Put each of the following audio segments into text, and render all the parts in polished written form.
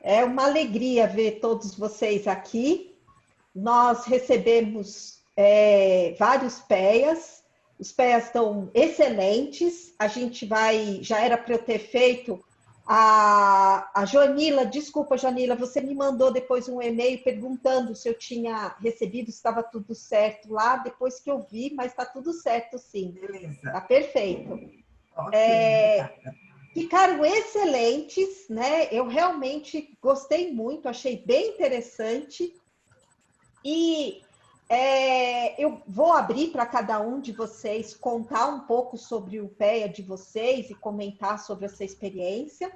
É uma alegria ver todos vocês aqui. Nós recebemos vários PEAs, os PEAs estão excelentes. A gente já era para eu ter feito. A Joanila, desculpa, Joanila, você me mandou depois um e-mail perguntando se eu tinha recebido, se estava tudo certo lá, depois que eu vi, mas está tudo certo, sim. Beleza. Está perfeito. Ok, obrigada. Ficaram excelentes, né? Eu realmente gostei muito, achei bem interessante. E eu vou abrir para cada um de vocês contar um pouco sobre o PEA de vocês e comentar sobre essa experiência.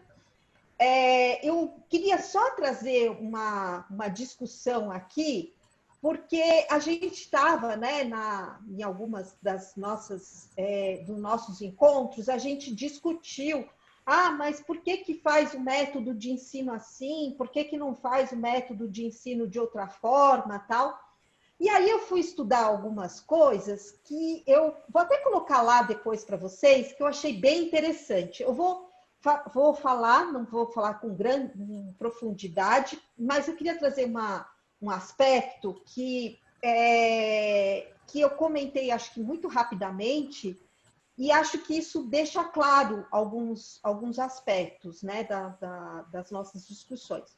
Eu queria só trazer uma discussão aqui, porque a gente estava, né, em algumas dos nossos encontros, a gente discutiu, mas por que faz o método de ensino assim? Por que não faz o método de ensino de outra forma, tal? E aí eu fui estudar algumas coisas que eu vou até colocar lá depois para vocês, que eu achei bem interessante. Eu vou falar, não vou falar com grande profundidade, mas eu queria trazer um aspecto que eu comentei, acho que muito rapidamente, e acho que isso deixa claro alguns aspectos, né, das nossas discussões.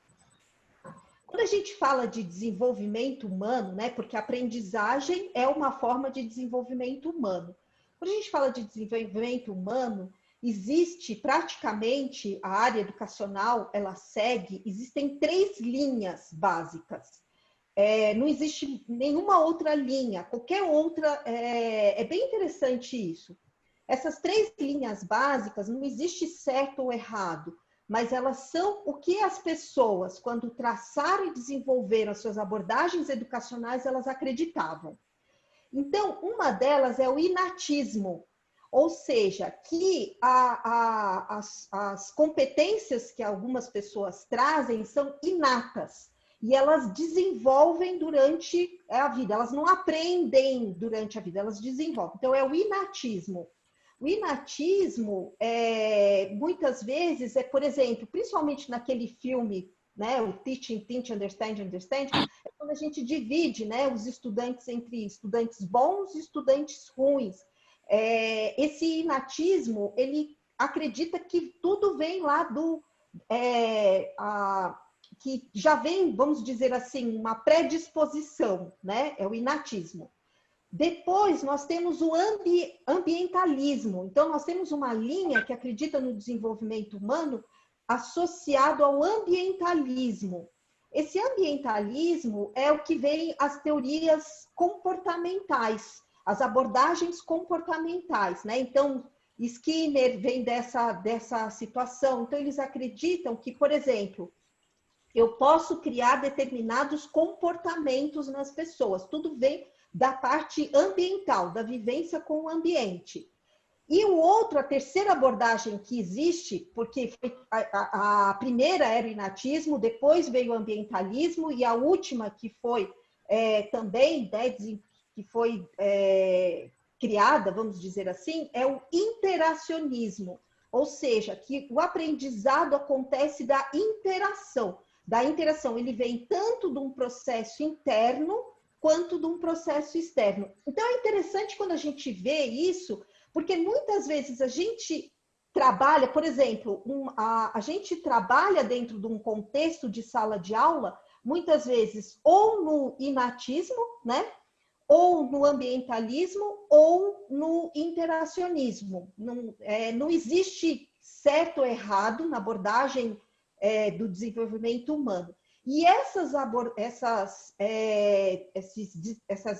Quando a gente fala de desenvolvimento humano, né, porque a aprendizagem é uma forma de desenvolvimento humano. Quando a gente fala de desenvolvimento humano, existe praticamente a área educacional, existem 3 linhas básicas. Não existe nenhuma outra linha, qualquer outra, é bem interessante isso. Essas 3 linhas básicas, não existe certo ou errado, mas elas são o que as pessoas, quando traçaram e desenvolveram as suas abordagens educacionais, elas acreditavam. Então, uma delas é o inatismo, ou seja, que as competências que algumas pessoas trazem são inatas e elas desenvolvem durante a vida, elas não aprendem durante a vida, elas desenvolvem. Então, é o inatismo. O inatismo, muitas vezes, por exemplo, principalmente naquele filme, né, o Teaching, Teach, Understand, Understand, é quando a gente divide, né, os estudantes entre estudantes bons e estudantes ruins. Esse inatismo, ele acredita que tudo vem lá que já vem, vamos dizer assim, uma predisposição, né? É o inatismo. Depois, nós temos o ambientalismo. Então, nós temos uma linha que acredita no desenvolvimento humano associado ao ambientalismo. Esse ambientalismo é o que vem as teorias comportamentais, as abordagens comportamentais, né? Então, Skinner vem dessa situação. Então, eles acreditam que, por exemplo, eu posso criar determinados comportamentos nas pessoas. Tudo vem da parte ambiental, da vivência com o ambiente. E a terceira abordagem que existe, porque a primeira era o inatismo, depois veio o ambientalismo, e a última que foi também, né, que foi criada, vamos dizer assim, é o interacionismo. Ou seja, que o aprendizado acontece da interação. Ele vem tanto de um processo interno quanto de um processo externo. Então, é interessante quando a gente vê isso, porque muitas vezes a gente trabalha, por exemplo, a gente trabalha dentro de um contexto de sala de aula, muitas vezes ou no inatismo, né? Ou no ambientalismo, ou no interacionismo. Não existe certo ou errado na abordagem do desenvolvimento humano. E essas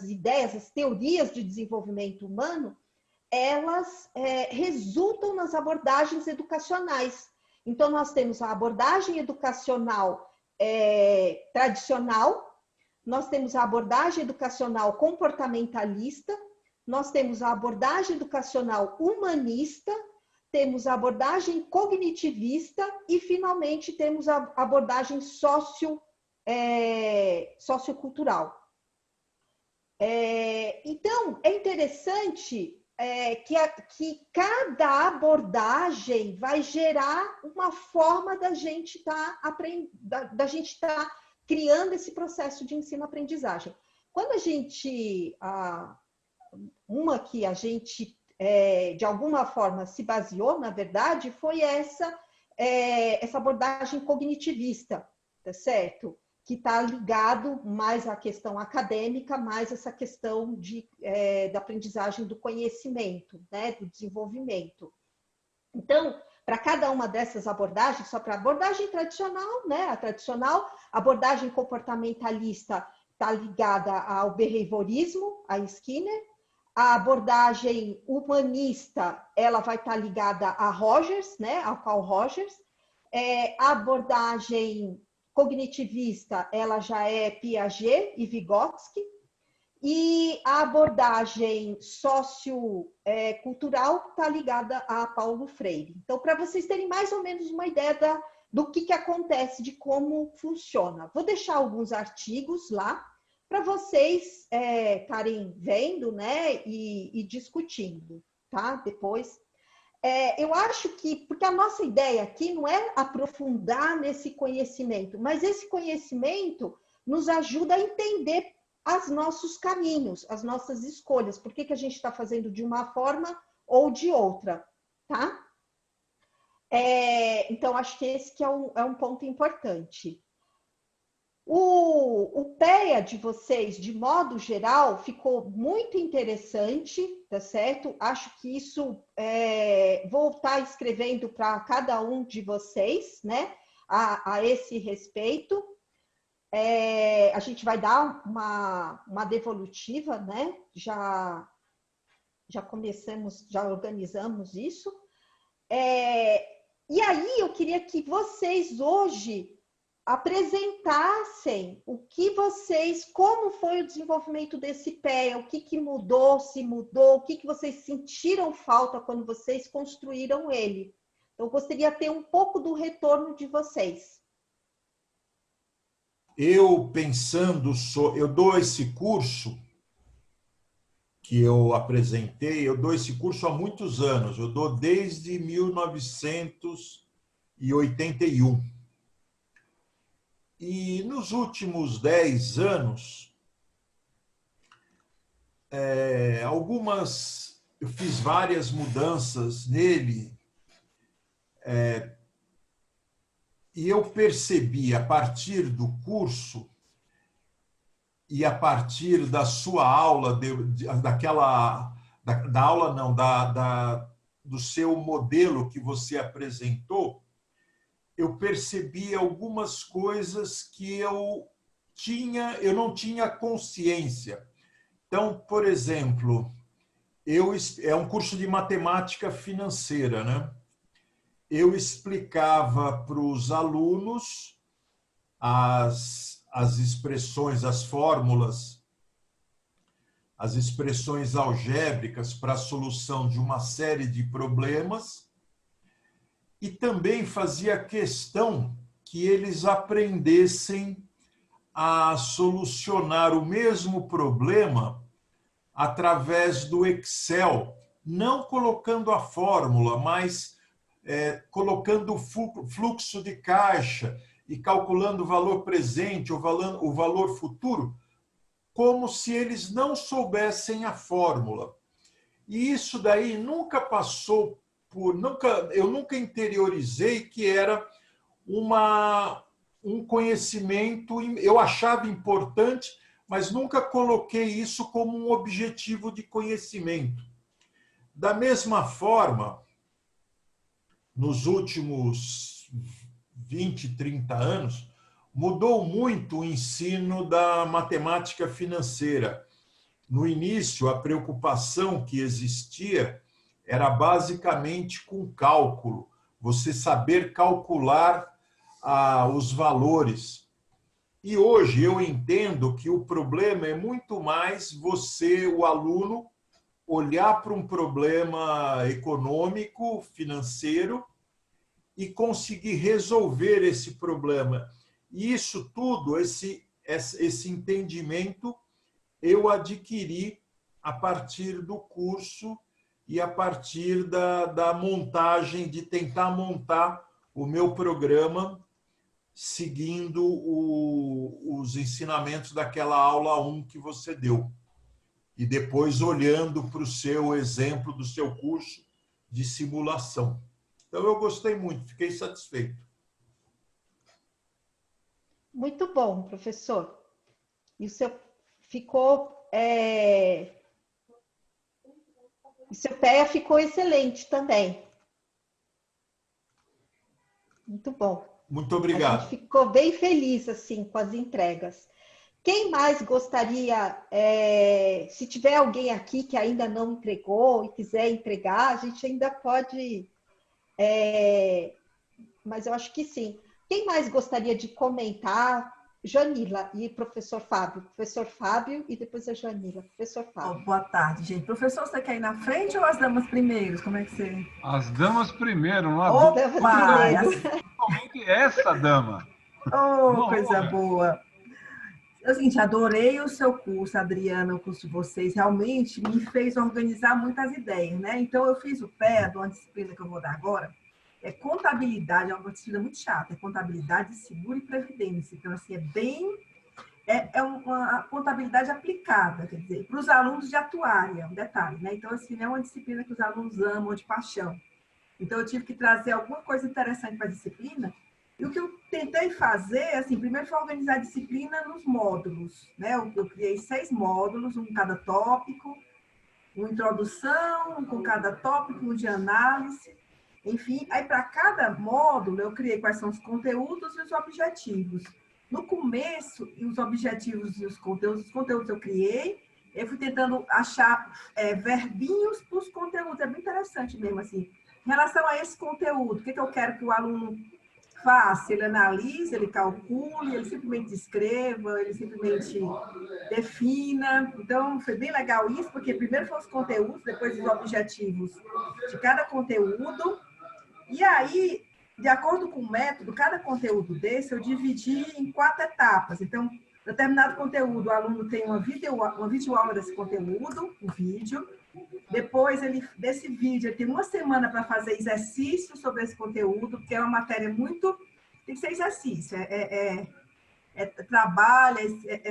ideias, as teorias de desenvolvimento humano, elas resultam nas abordagens educacionais. Então, nós temos a abordagem educacional tradicional, nós temos a abordagem educacional comportamentalista, nós temos a abordagem educacional humanista, temos a abordagem cognitivista e, finalmente, temos a abordagem sociocultural. Então, é interessante que cada abordagem vai gerar uma forma da gente estar criando esse processo de ensino-aprendizagem. Quando a gente, uma que a gente, de alguma forma, se baseou, na verdade, foi essa abordagem cognitivista, tá certo? Que está ligado mais à questão acadêmica, mais essa questão da aprendizagem do conhecimento, né, do desenvolvimento. Então, para cada uma dessas abordagens, só para a abordagem tradicional, né, a tradicional abordagem comportamentalista está ligada ao behaviorismo, a Skinner. A abordagem humanista, ela vai estar ligada a Rogers, né, ao Carl Rogers. A abordagem cognitivista, ela já é Piaget e Vygotsky, e a abordagem sociocultural está ligada a Paulo Freire. Então, para vocês terem mais ou menos uma ideia do que acontece, de como funciona. Vou deixar alguns artigos lá para vocês estarem vendo, né, e discutindo, tá? Depois. Eu acho que, porque a nossa ideia aqui não é aprofundar nesse conhecimento, mas esse conhecimento nos ajuda a entender os nossos caminhos, as nossas escolhas, por que a gente está fazendo de uma forma ou de outra, tá? Então, acho que esse que é um ponto importante. O PEA de vocês, de modo geral, ficou muito interessante, tá certo? Acho que isso vou estar escrevendo para cada um de vocês, né? A esse respeito. A gente vai dar uma devolutiva, né? Já começamos, já organizamos isso. E aí eu queria que vocês hoje apresentassem como foi o desenvolvimento desse PEA, o que mudou, se mudou, o que vocês sentiram falta quando vocês construíram ele. Então, eu gostaria de ter um pouco do retorno de vocês. Eu dou esse curso que eu apresentei, eu dou esse curso há muitos anos, eu dou desde 1981. E nos últimos 10 anos, eu fiz várias mudanças nele, e eu percebi a partir do curso e a partir da sua aula, do seu modelo que você apresentou, eu percebi algumas coisas que eu não tinha consciência. Então, por exemplo, é um curso de matemática financeira, né? Eu explicava para os alunos as expressões, as fórmulas, as expressões algébricas para a solução de uma série de problemas, e também fazia questão que eles aprendessem a solucionar o mesmo problema através do Excel, não colocando a fórmula, mas colocando o fluxo de caixa e calculando o valor presente, o valor futuro, como se eles não soubessem a fórmula. E isso daí nunca passou eu nunca interiorizei que era um conhecimento, eu achava importante, mas nunca coloquei isso como um objetivo de conhecimento. Da mesma forma, nos últimos 20, 30 anos, mudou muito o ensino da matemática financeira. No início, a preocupação que existia era basicamente com cálculo, você saber calcular os valores. E hoje eu entendo que o problema é muito mais o aluno, olhar para um problema econômico, financeiro, e conseguir resolver esse problema. E isso tudo, esse entendimento, eu adquiri a partir do curso e a partir da montagem, de tentar montar o meu programa seguindo os ensinamentos daquela aula 1 que você deu. E depois olhando para o seu exemplo do seu curso de simulação. Então, eu gostei muito, fiquei satisfeito. Muito bom, professor. E o seu ficou... O seu PEA ficou excelente também. Muito bom. Muito A obrigado. gente ficou bem feliz assim com as entregas. Quem mais gostaria, se tiver alguém aqui que ainda não entregou e quiser entregar, a gente ainda pode, mas eu acho que sim. Quem mais gostaria de comentar? Janila e professor Fábio. Professor Fábio e depois a Janila. Professor Fábio. Boa tarde, gente. Professor, você quer ir na frente ou as damas primeiros? Como é que você... As damas primeiro, não há Damas primeiro. Principalmente essa dama. Oh, coisa boa. É o seguinte, adorei o seu curso, Adriana, o curso de vocês. Realmente me fez organizar muitas ideias, né? Então, eu fiz o pé de uma disciplina que eu vou dar agora. É contabilidade, é uma disciplina muito chata. É contabilidade, seguro e previdência. Então, assim, é uma contabilidade aplicada, quer dizer, para os alunos de atuária, um detalhe, né? Então, assim, é uma disciplina que os alunos amam de paixão. Então, eu tive que trazer alguma coisa interessante para a disciplina. E o que eu tentei fazer, assim, primeiro foi organizar a disciplina nos módulos, né? Eu criei 6 módulos, um cada tópico, uma introdução, um com cada tópico, um de análise, enfim. Aí, para cada módulo, eu criei quais são os conteúdos e os objetivos. No começo, os objetivos e os conteúdos eu criei, eu fui tentando achar verbinhos para os conteúdos, é bem interessante mesmo, assim. Em relação a esse conteúdo, o que eu quero que o aluno faça? Ele analise, ele calcule, ele simplesmente escreva, ele simplesmente defina. Então, foi bem legal isso, porque primeiro foram os conteúdos, depois os objetivos de cada conteúdo. E aí, de acordo com o método, cada conteúdo desse eu dividi em 4 etapas. Então, determinado conteúdo, o aluno tem uma videoaula desse conteúdo, um vídeo. Depois, desse vídeo, ele tem uma semana para fazer exercício sobre esse conteúdo, porque é uma matéria muito... Tem que ser exercício, trabalho,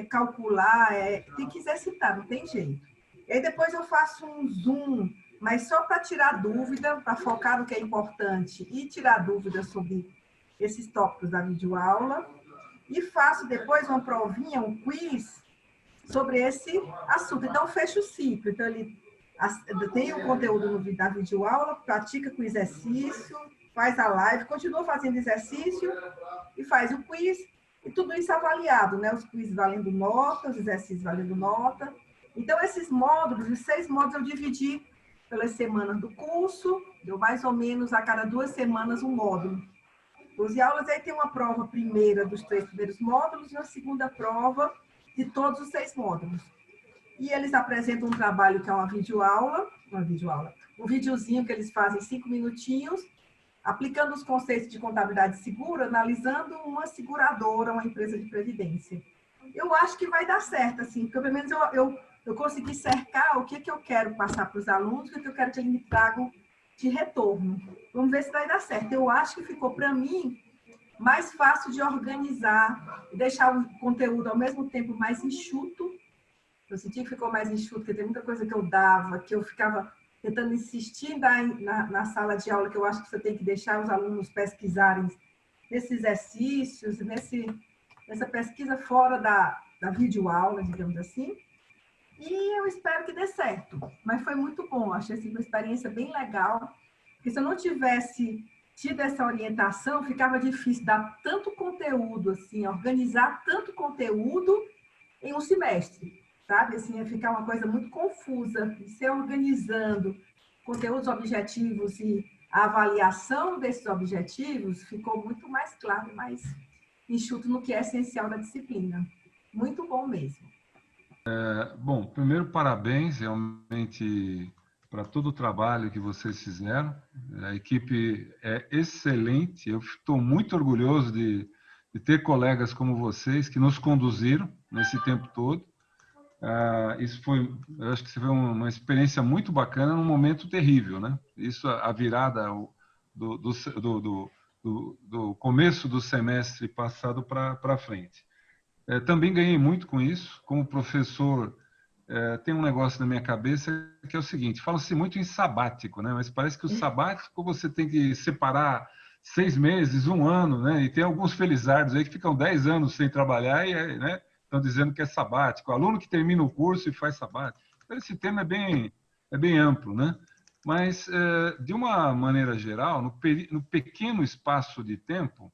calcular, tem que exercitar, não tem jeito. E aí depois eu faço um zoom, mas só para tirar dúvida, para focar no que é importante e tirar dúvida sobre esses tópicos da videoaula. E faço depois uma provinha, um quiz sobre esse assunto. Então, fecha o ciclo. Então, ele tem o conteúdo da videoaula, pratica com exercício, faz a live, continua fazendo exercício e faz o quiz. E tudo isso avaliado, né? Os quiz valendo nota, os exercícios valendo nota. Então, esses módulos, os 6 módulos, eu dividi pelas semanas do curso, deu mais ou menos a cada 2 semanas um módulo. 12 aulas, aí tem uma prova primeira dos 3 primeiros módulos e uma segunda prova de todos os 6 módulos. E eles apresentam um trabalho que é uma videoaula, um videozinho que eles fazem 5 minutinhos, aplicando os conceitos de contabilidade segura, analisando uma seguradora, uma empresa de previdência. Eu acho que vai dar certo, assim, porque pelo menos eu consegui cercar o que eu quero passar para os alunos, o que eu quero que eles me tragam de retorno. Vamos ver se vai dar certo. Eu acho que ficou, para mim, mais fácil de organizar, deixar o conteúdo ao mesmo tempo mais enxuto. Eu senti que ficou mais enxuto, porque tem muita coisa que eu dava, que eu ficava tentando insistir na sala de aula, que eu acho que você tem que deixar os alunos pesquisarem nesses exercícios, nessa pesquisa fora da videoaula, digamos assim. E eu espero que dê certo. Mas foi muito bom, achei assim, uma experiência bem legal, porque se eu não tivesse tido essa orientação, ficava difícil dar tanto conteúdo, assim, organizar tanto conteúdo em um semestre, sabe? Assim, ia ficar uma coisa muito confusa. E se organizando conteúdos objetivos e a avaliação desses objetivos, ficou muito mais claro, mais enxuto no que é essencial da disciplina. Muito bom mesmo. Bom, primeiro, parabéns realmente para todo o trabalho que vocês fizeram. A equipe é excelente. Eu estou muito orgulhoso de ter colegas como vocês que nos conduziram nesse tempo todo. Isso foi, eu acho que você foi uma experiência muito bacana num momento terrível, né? Isso, a virada do começo do semestre passado para frente. Também ganhei muito com isso. Como professor, tem um negócio na minha cabeça que é o seguinte: fala-se muito em sabático, né? Mas parece que o sabático você tem que separar 6 meses, 1 ano, né? E tem alguns felizardos aí que ficam 10 anos sem trabalhar e, né, estão dizendo que é sabático. O aluno que termina o curso e faz sabático. Então, esse tema é bem amplo, né? Mas, de uma maneira geral, no pequeno espaço de tempo,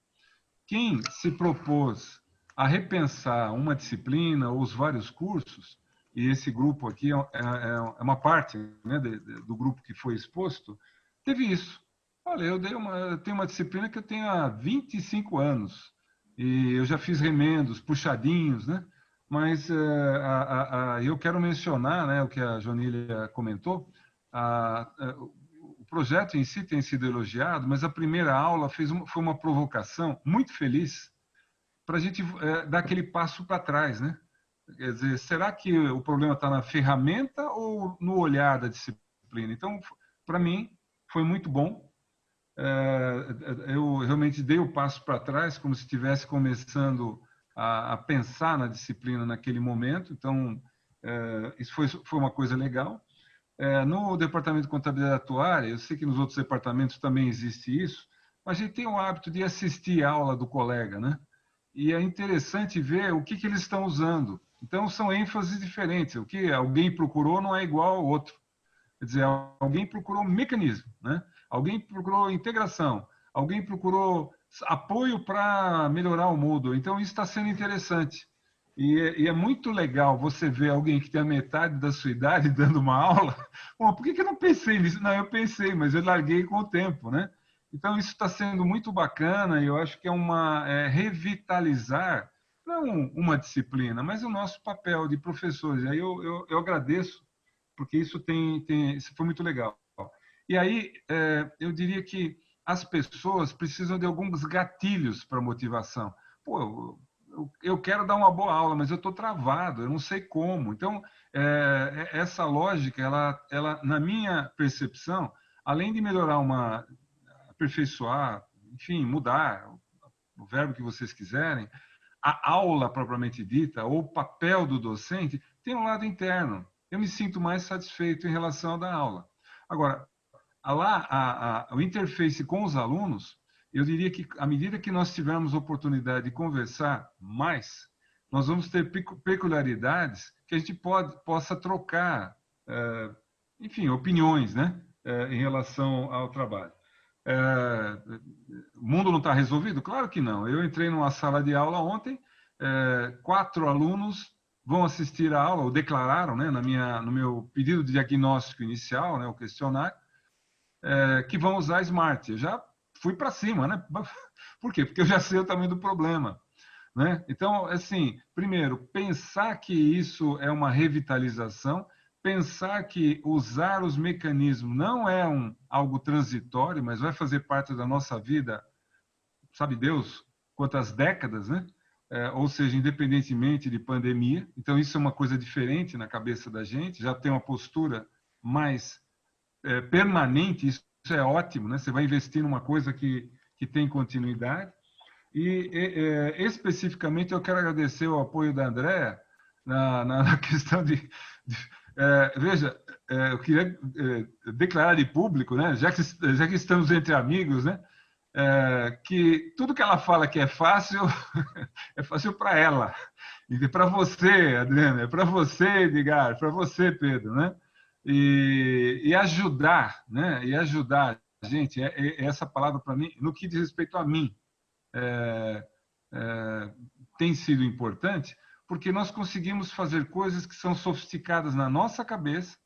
quem se propôs a repensar uma disciplina ou os vários cursos, e esse grupo aqui é uma parte, né, do grupo que foi exposto, teve isso. Olha, eu tenho uma disciplina que eu tenho há 25 anos, e eu já fiz remendos, puxadinhos, né? Mas eu quero mencionar, né, o que a Jonília comentou. O projeto em si tem sido elogiado, mas a primeira aula foi uma provocação muito feliz para a gente dar aquele passo para trás, né? Quer dizer, será que o problema está na ferramenta ou no olhar da disciplina? Então, para mim, foi muito bom. Eu realmente dei o passo para trás, como se estivesse começando a pensar na disciplina naquele momento. Então, isso foi uma coisa legal. No departamento de contabilidade atuária, eu sei que nos outros departamentos também existe isso, mas a gente tem o hábito de assistir a aula do colega, né? E é interessante ver o que eles estão usando. Então, são ênfases diferentes. O que alguém procurou não é igual ao outro. Quer dizer, alguém procurou mecanismo, né? Alguém procurou integração, alguém procurou apoio para melhorar o Moodle. Então, isso está sendo interessante. E é muito legal você ver alguém que tem a metade da sua idade dando uma aula. Bom, por que eu não pensei nisso? Não, eu pensei, mas eu larguei com o tempo, né? Então, isso está sendo muito bacana e eu acho que é revitalizar, não uma disciplina, mas o nosso papel de professores. Aí eu agradeço, porque isso foi muito legal. E aí, eu diria que as pessoas precisam de alguns gatilhos para motivação. Pô, eu quero dar uma boa aula, mas eu estou travado, eu não sei como. Então, essa lógica, ela, na minha percepção, além de melhorar aperfeiçoar, enfim, mudar o verbo que vocês quiserem, a aula propriamente dita, ou o papel do docente, tem um lado interno. Eu me sinto mais satisfeito em relação à aula. Agora, o interface com os alunos, eu diria que, à medida que nós tivermos oportunidade de conversar mais, nós vamos ter peculiaridades que a gente possa trocar, enfim, opiniões, né, em relação ao trabalho. O mundo não está resolvido? Claro que não. Eu entrei numa sala de aula ontem, 4 alunos vão assistir a aula, ou declararam, né, no meu pedido de diagnóstico inicial, né, o questionário, que vão usar Smart. Eu já fui para cima, né? Por quê? Porque eu já sei o tamanho do problema, né? Então, assim, primeiro, pensar que isso é uma revitalização, pensar que usar os mecanismos não é algo transitório, mas vai fazer parte da nossa vida, sabe Deus, quantas décadas, né? Ou seja, independentemente de pandemia. Então, isso é uma coisa diferente na cabeça da gente, já tem uma postura mais permanente, isso é ótimo, né? Você vai investir numa coisa que tem continuidade. E, especificamente, eu quero agradecer o apoio da Andréa na questão veja, eu queria declarar de público, né? Já que estamos entre amigos, né? Que tudo que ela fala que é fácil, é fácil para ela. E para você, Adriana, é para você, Edgar, para você, Pedro, né? E ajudar, né? E ajudar, gente, essa palavra para mim, no que diz respeito a mim, tem sido importante, porque nós conseguimos fazer coisas que são sofisticadas na nossa cabeça,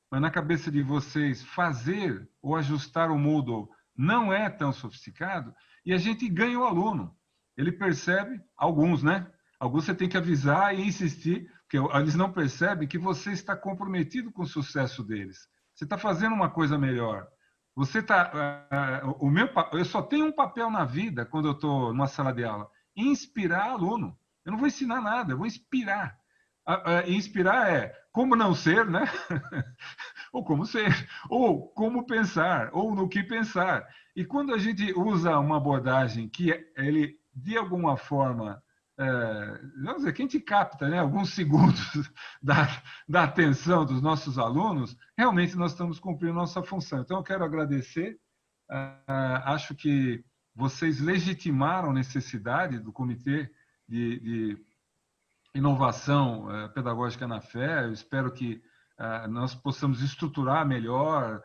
mas na cabeça de vocês fazer ou ajustar o Moodle não é tão sofisticado, e a gente ganha o aluno. Ele percebe, alguns, né? Alguns você tem que avisar e insistir, porque eles não percebem que você está comprometido com o sucesso deles. Você está fazendo uma coisa melhor. Você está, eu só tenho um papel na vida quando eu estou numa sala de aula: inspirar aluno. Eu não vou ensinar nada, eu vou inspirar. Inspirar é como não ser, né? Ou como ser, ou como pensar, ou no que pensar. E quando a gente usa uma abordagem que ele, de alguma forma, vamos dizer, que a gente capta, né, alguns segundos da atenção dos nossos alunos, realmente nós estamos cumprindo nossa função. Então, eu quero agradecer. Acho que vocês legitimaram a necessidade do Comitê de Inovação Pedagógica na Fé. Eu espero que nós possamos estruturar melhor,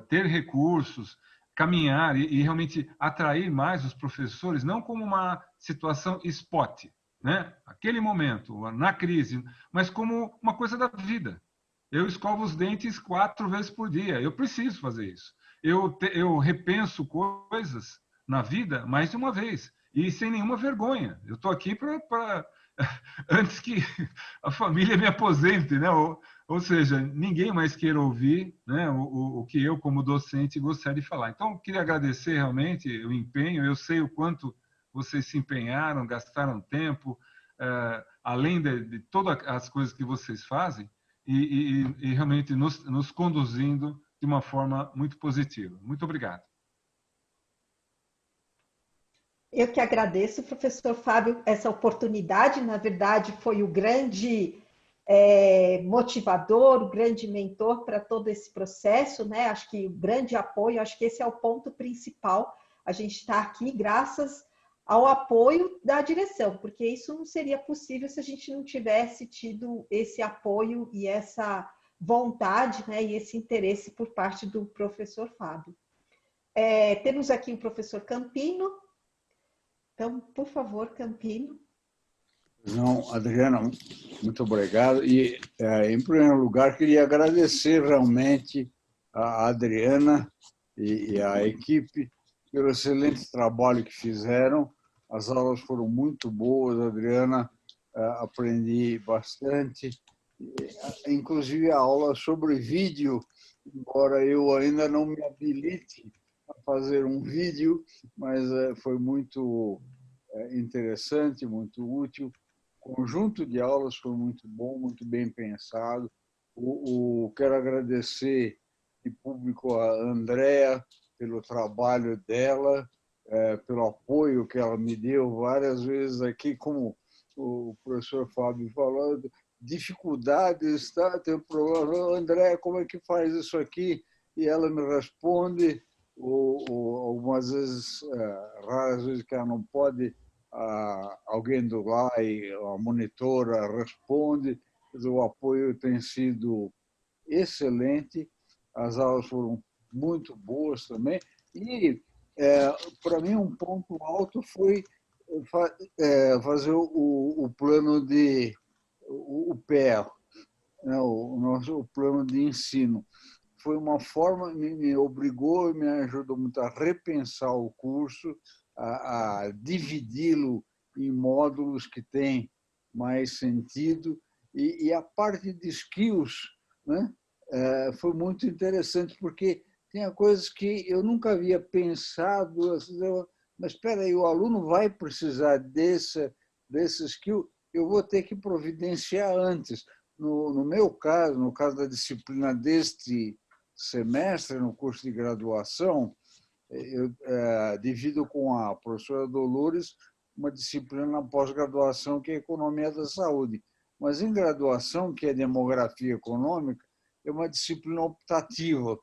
ter recursos, caminhar e realmente atrair mais os professores, não como uma situação spot, né? Aquele momento, na crise, mas como uma coisa da vida. Eu escovo os dentes 4 vezes por dia, eu preciso fazer isso. Eu repenso coisas na vida mais de uma vez, e sem nenhuma vergonha. Eu estou aqui para antes que a família me aposente, né? Ou seja, ninguém mais queira ouvir, né, o que eu, como docente, gostaria de falar. Então, eu queria agradecer realmente o empenho. Eu sei o quanto vocês se empenharam, gastaram tempo, além de todas as coisas que vocês fazem, e realmente nos conduzindo de uma forma muito positiva. Muito obrigado. Eu que agradeço, professor Fábio, essa oportunidade. Na verdade, foi o grande motivador, o grande mentor para todo esse processo, né? Acho que o grande apoio, acho que esse é o ponto principal. A gente está aqui graças ao apoio da direção, porque isso não seria possível se a gente não tivesse tido esse apoio e essa vontade, né? E esse interesse por parte do professor Fábio. Temos aqui o professor Campino. Então, por favor, Campino. Não, Adriana, muito obrigado. E, em primeiro lugar, queria agradecer realmente a Adriana e a equipe pelo excelente trabalho que fizeram. As aulas foram muito boas, Adriana, aprendi bastante. Inclusive, a aula sobre vídeo, embora eu ainda não me habilite a fazer um vídeo, mas foi muito interessante, muito útil. O conjunto de aulas foi muito bom, muito bem pensado. Quero agradecer em público a Andréa pelo trabalho dela, pelo apoio que ela me deu várias vezes aqui, como o professor Fábio falou, dificuldades, tá? Tem um problema, André, como é que faz isso aqui? E ela me responde, algumas vezes, raras vezes que ela não pode, alguém do lá e a monitora responde. O apoio tem sido excelente, as aulas foram muito boas também. E, para mim, um ponto alto foi fazer o plano de o PEA, né, o plano de ensino. Foi uma forma, me obrigou e me ajudou muito a repensar o curso, a dividi-lo em módulos que têm mais sentido. E a parte de skills, né, foi muito interessante, porque tinha coisas que eu nunca havia pensado. Mas espera aí, o aluno vai precisar desse skill, eu vou ter que providenciar antes. No meu caso, no caso da disciplina deste semestre, no curso de graduação, eu divido com a professora Dolores uma disciplina na pós-graduação, que é Economia da Saúde. Mas em graduação, que é Demografia Econômica, é uma disciplina optativa.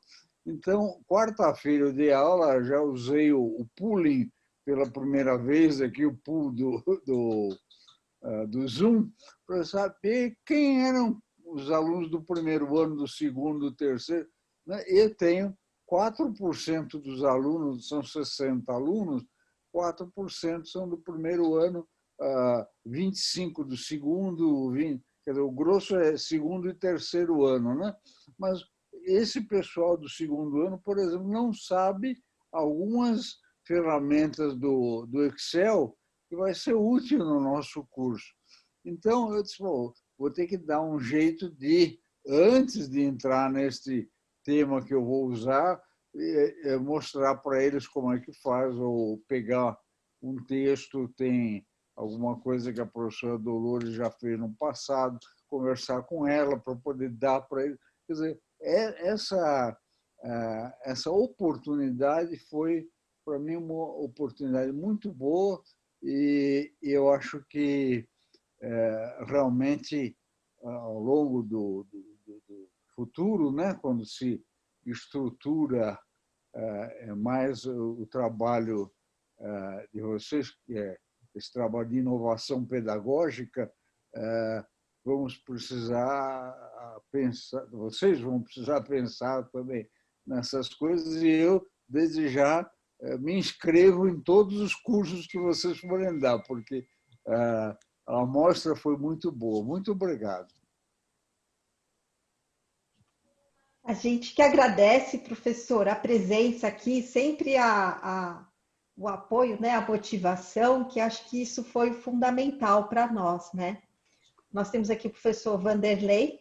Então, quarta-feira eu dei aula, já usei o pooling pela primeira vez, aqui o pool do Zoom, para saber quem eram os alunos do primeiro ano, do segundo, do terceiro. Eu tenho 4% dos alunos, são 60 alunos, 4% são do primeiro ano, 25% do segundo, 20%, quer dizer, o grosso é segundo e terceiro ano, né? Mas esse pessoal do segundo ano, por exemplo, não sabe algumas ferramentas do Excel que vai ser útil no nosso curso. Então, eu disse, vou ter que dar um jeito de, antes de entrar nesse tema que eu vou usar, mostrar para eles como é que faz, ou pegar um texto, tem alguma coisa que a professora Dolores já fez no passado, conversar com ela para poder dar para ele. Quer dizer, essa oportunidade foi, para mim, uma oportunidade muito boa e eu acho que realmente, ao longo do futuro, né, quando se estrutura mais o trabalho de vocês, que é esse trabalho de inovação pedagógica, vamos precisar pensar, vocês vão precisar pensar também nessas coisas e eu, desde já, me inscrevo em todos os cursos que vocês forem dar, porque a amostra foi muito boa. Muito obrigado. A gente que agradece, professor, a presença aqui, sempre o apoio, né, a motivação, que acho que isso foi fundamental para nós, né? Nós temos aqui o professor Vanderlei.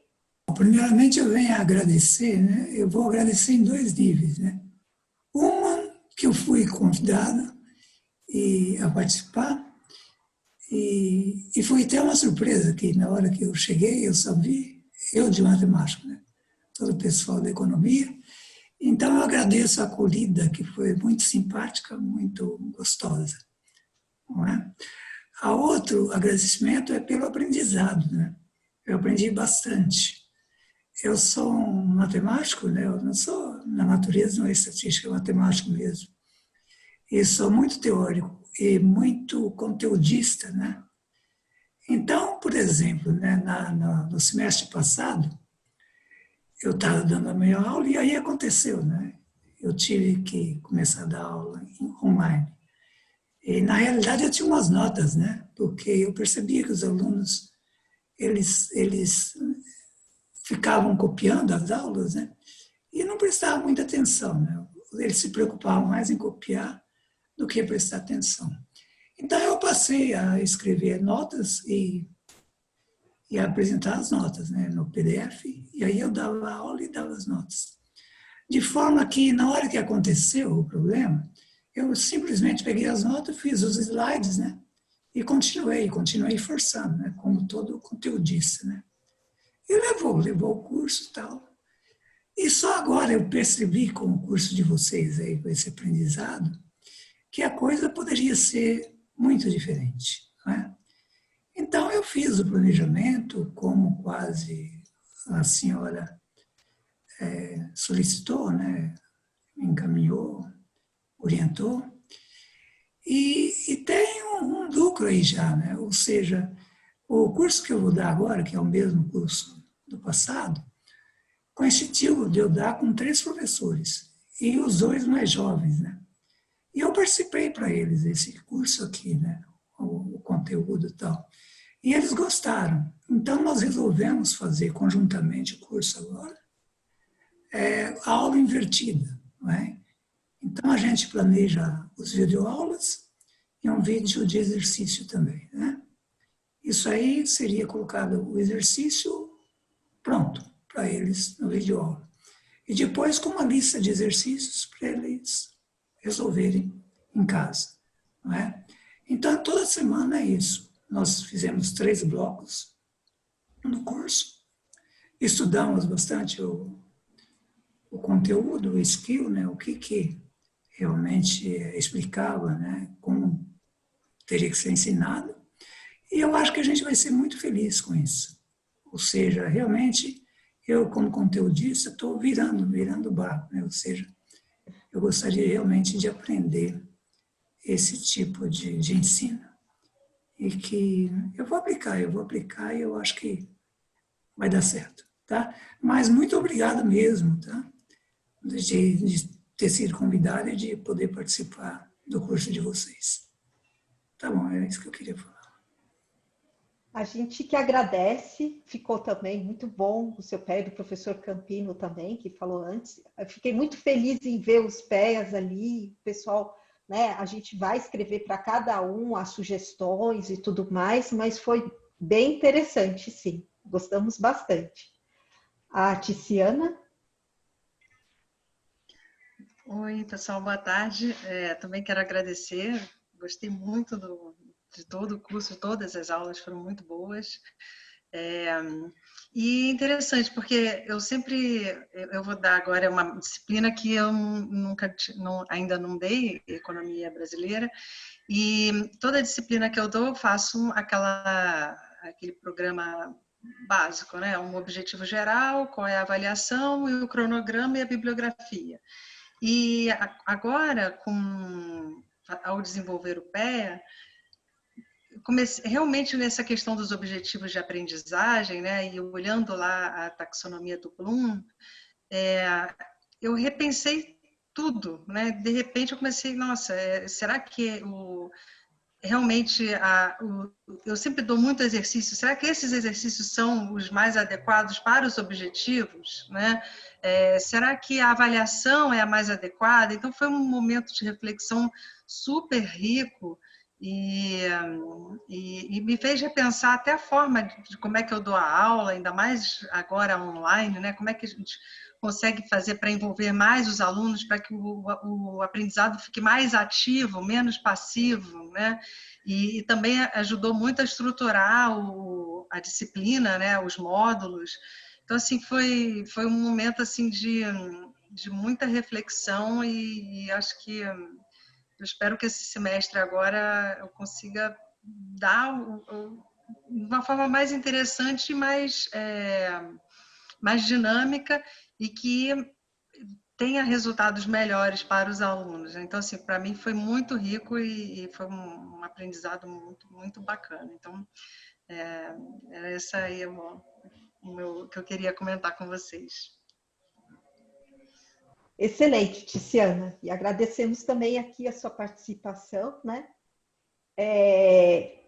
Primeiramente, eu venho a agradecer, né? Eu vou agradecer em 2 níveis, né? Uma, que eu fui convidada a participar, e foi até uma surpresa que na hora que eu cheguei, eu só vi eu de matemática, né? Todo o pessoal da economia. Então, eu agradeço a acolhida, que foi muito simpática, muito gostosa. Não é? Outro agradecimento é pelo aprendizado, né? Eu aprendi bastante. Eu sou um matemático, né? Eu não sou, na natureza, não é estatística, é matemático mesmo. E sou muito teórico e muito conteudista, né? Então, por exemplo, né, no semestre passado, eu estava dando a minha aula e aí aconteceu, né? Eu tive que começar a dar aula online. E, na realidade, eu tinha umas notas, né? Porque eu percebia que os alunos, eles ficavam copiando as aulas, né? E não prestavam muita atenção, né? Eles se preocupavam mais em copiar do que prestar atenção. Então, eu passei a escrever notas e apresentar as notas, né, no PDF, e aí eu dava a aula e dava as notas. De forma que, na hora que aconteceu o problema, eu simplesmente peguei as notas, fiz os slides, né, e continuei forçando, né, como todo conteudista, né. E levou o curso e tal. E só agora eu percebi com o curso de vocês aí, com esse aprendizado, que a coisa poderia ser muito diferente, né? Então, eu fiz o planejamento, como quase a senhora solicitou, né? Encaminhou, orientou, e tem um lucro aí já, né? Ou seja, o curso que eu vou dar agora, que é o mesmo curso do passado, coincidiu de eu dar com 3 professores, e os 2 mais jovens, né? E eu participei para eles desse curso aqui, né? O conteúdo e tal. E eles gostaram. Então, nós resolvemos fazer conjuntamente o curso agora, a aula invertida. Não é? Então, a gente planeja os videoaulas e um vídeo de exercício também. Né? Isso aí seria colocado o exercício pronto para eles no videoaula. E depois com uma lista de exercícios para eles resolverem em casa. Não é? Então, toda semana é isso. Nós fizemos 3 blocos no curso, estudamos bastante o conteúdo, o skill, né, o que realmente explicava, né, como teria que ser ensinado, e eu acho que a gente vai ser muito feliz com isso. Ou seja, realmente, eu como conteudista estou virando o barco, né, ou seja, eu gostaria realmente de aprender esse tipo de ensino. E que eu vou aplicar e eu acho que vai dar certo, tá? Mas muito obrigado mesmo, tá? De ter sido convidado e de poder participar do curso de vocês. Tá bom, é isso que eu queria falar. A gente que agradece, ficou também muito bom o seu pé, do professor Campino também, que falou antes. Eu fiquei muito feliz em ver os pés ali, o pessoal... Né? A gente vai escrever para cada um as sugestões e tudo mais, mas foi bem interessante, sim. Gostamos bastante. A Tiziana? Oi, pessoal, boa tarde. Também quero agradecer. Gostei muito de todo o curso, todas as aulas foram muito boas. E interessante, porque eu vou dar agora uma disciplina que eu ainda não dei, Economia Brasileira, e toda disciplina que eu dou, eu faço aquele programa básico, né? Um objetivo geral, qual é a avaliação, e o cronograma e a bibliografia. E agora, ao desenvolver o PEA, comecei realmente nessa questão dos objetivos de aprendizagem, né? E olhando lá a taxonomia do Bloom, eu repensei tudo, né? De repente eu comecei, nossa, será que realmente eu sempre dou muito exercício, será que esses exercícios são os mais adequados para os objetivos, né? Será que a avaliação é a mais adequada? Então foi um momento de reflexão super rico e me fez repensar até a forma de como é que eu dou a aula, ainda mais agora online, né? Como é que a gente consegue fazer para envolver mais os alunos, para que o aprendizado fique mais ativo, menos passivo, né? E também ajudou muito a estruturar a disciplina, né? Os módulos. Então, assim, foi um momento assim de muita reflexão e acho que eu espero que esse semestre agora eu consiga dar uma forma mais interessante e mais dinâmica e que tenha resultados melhores para os alunos. Então, assim, para mim foi muito rico e foi um aprendizado muito, muito bacana. Então, essa aí é o que eu queria comentar com vocês. Excelente, Tiziana. E agradecemos também aqui a sua participação, né?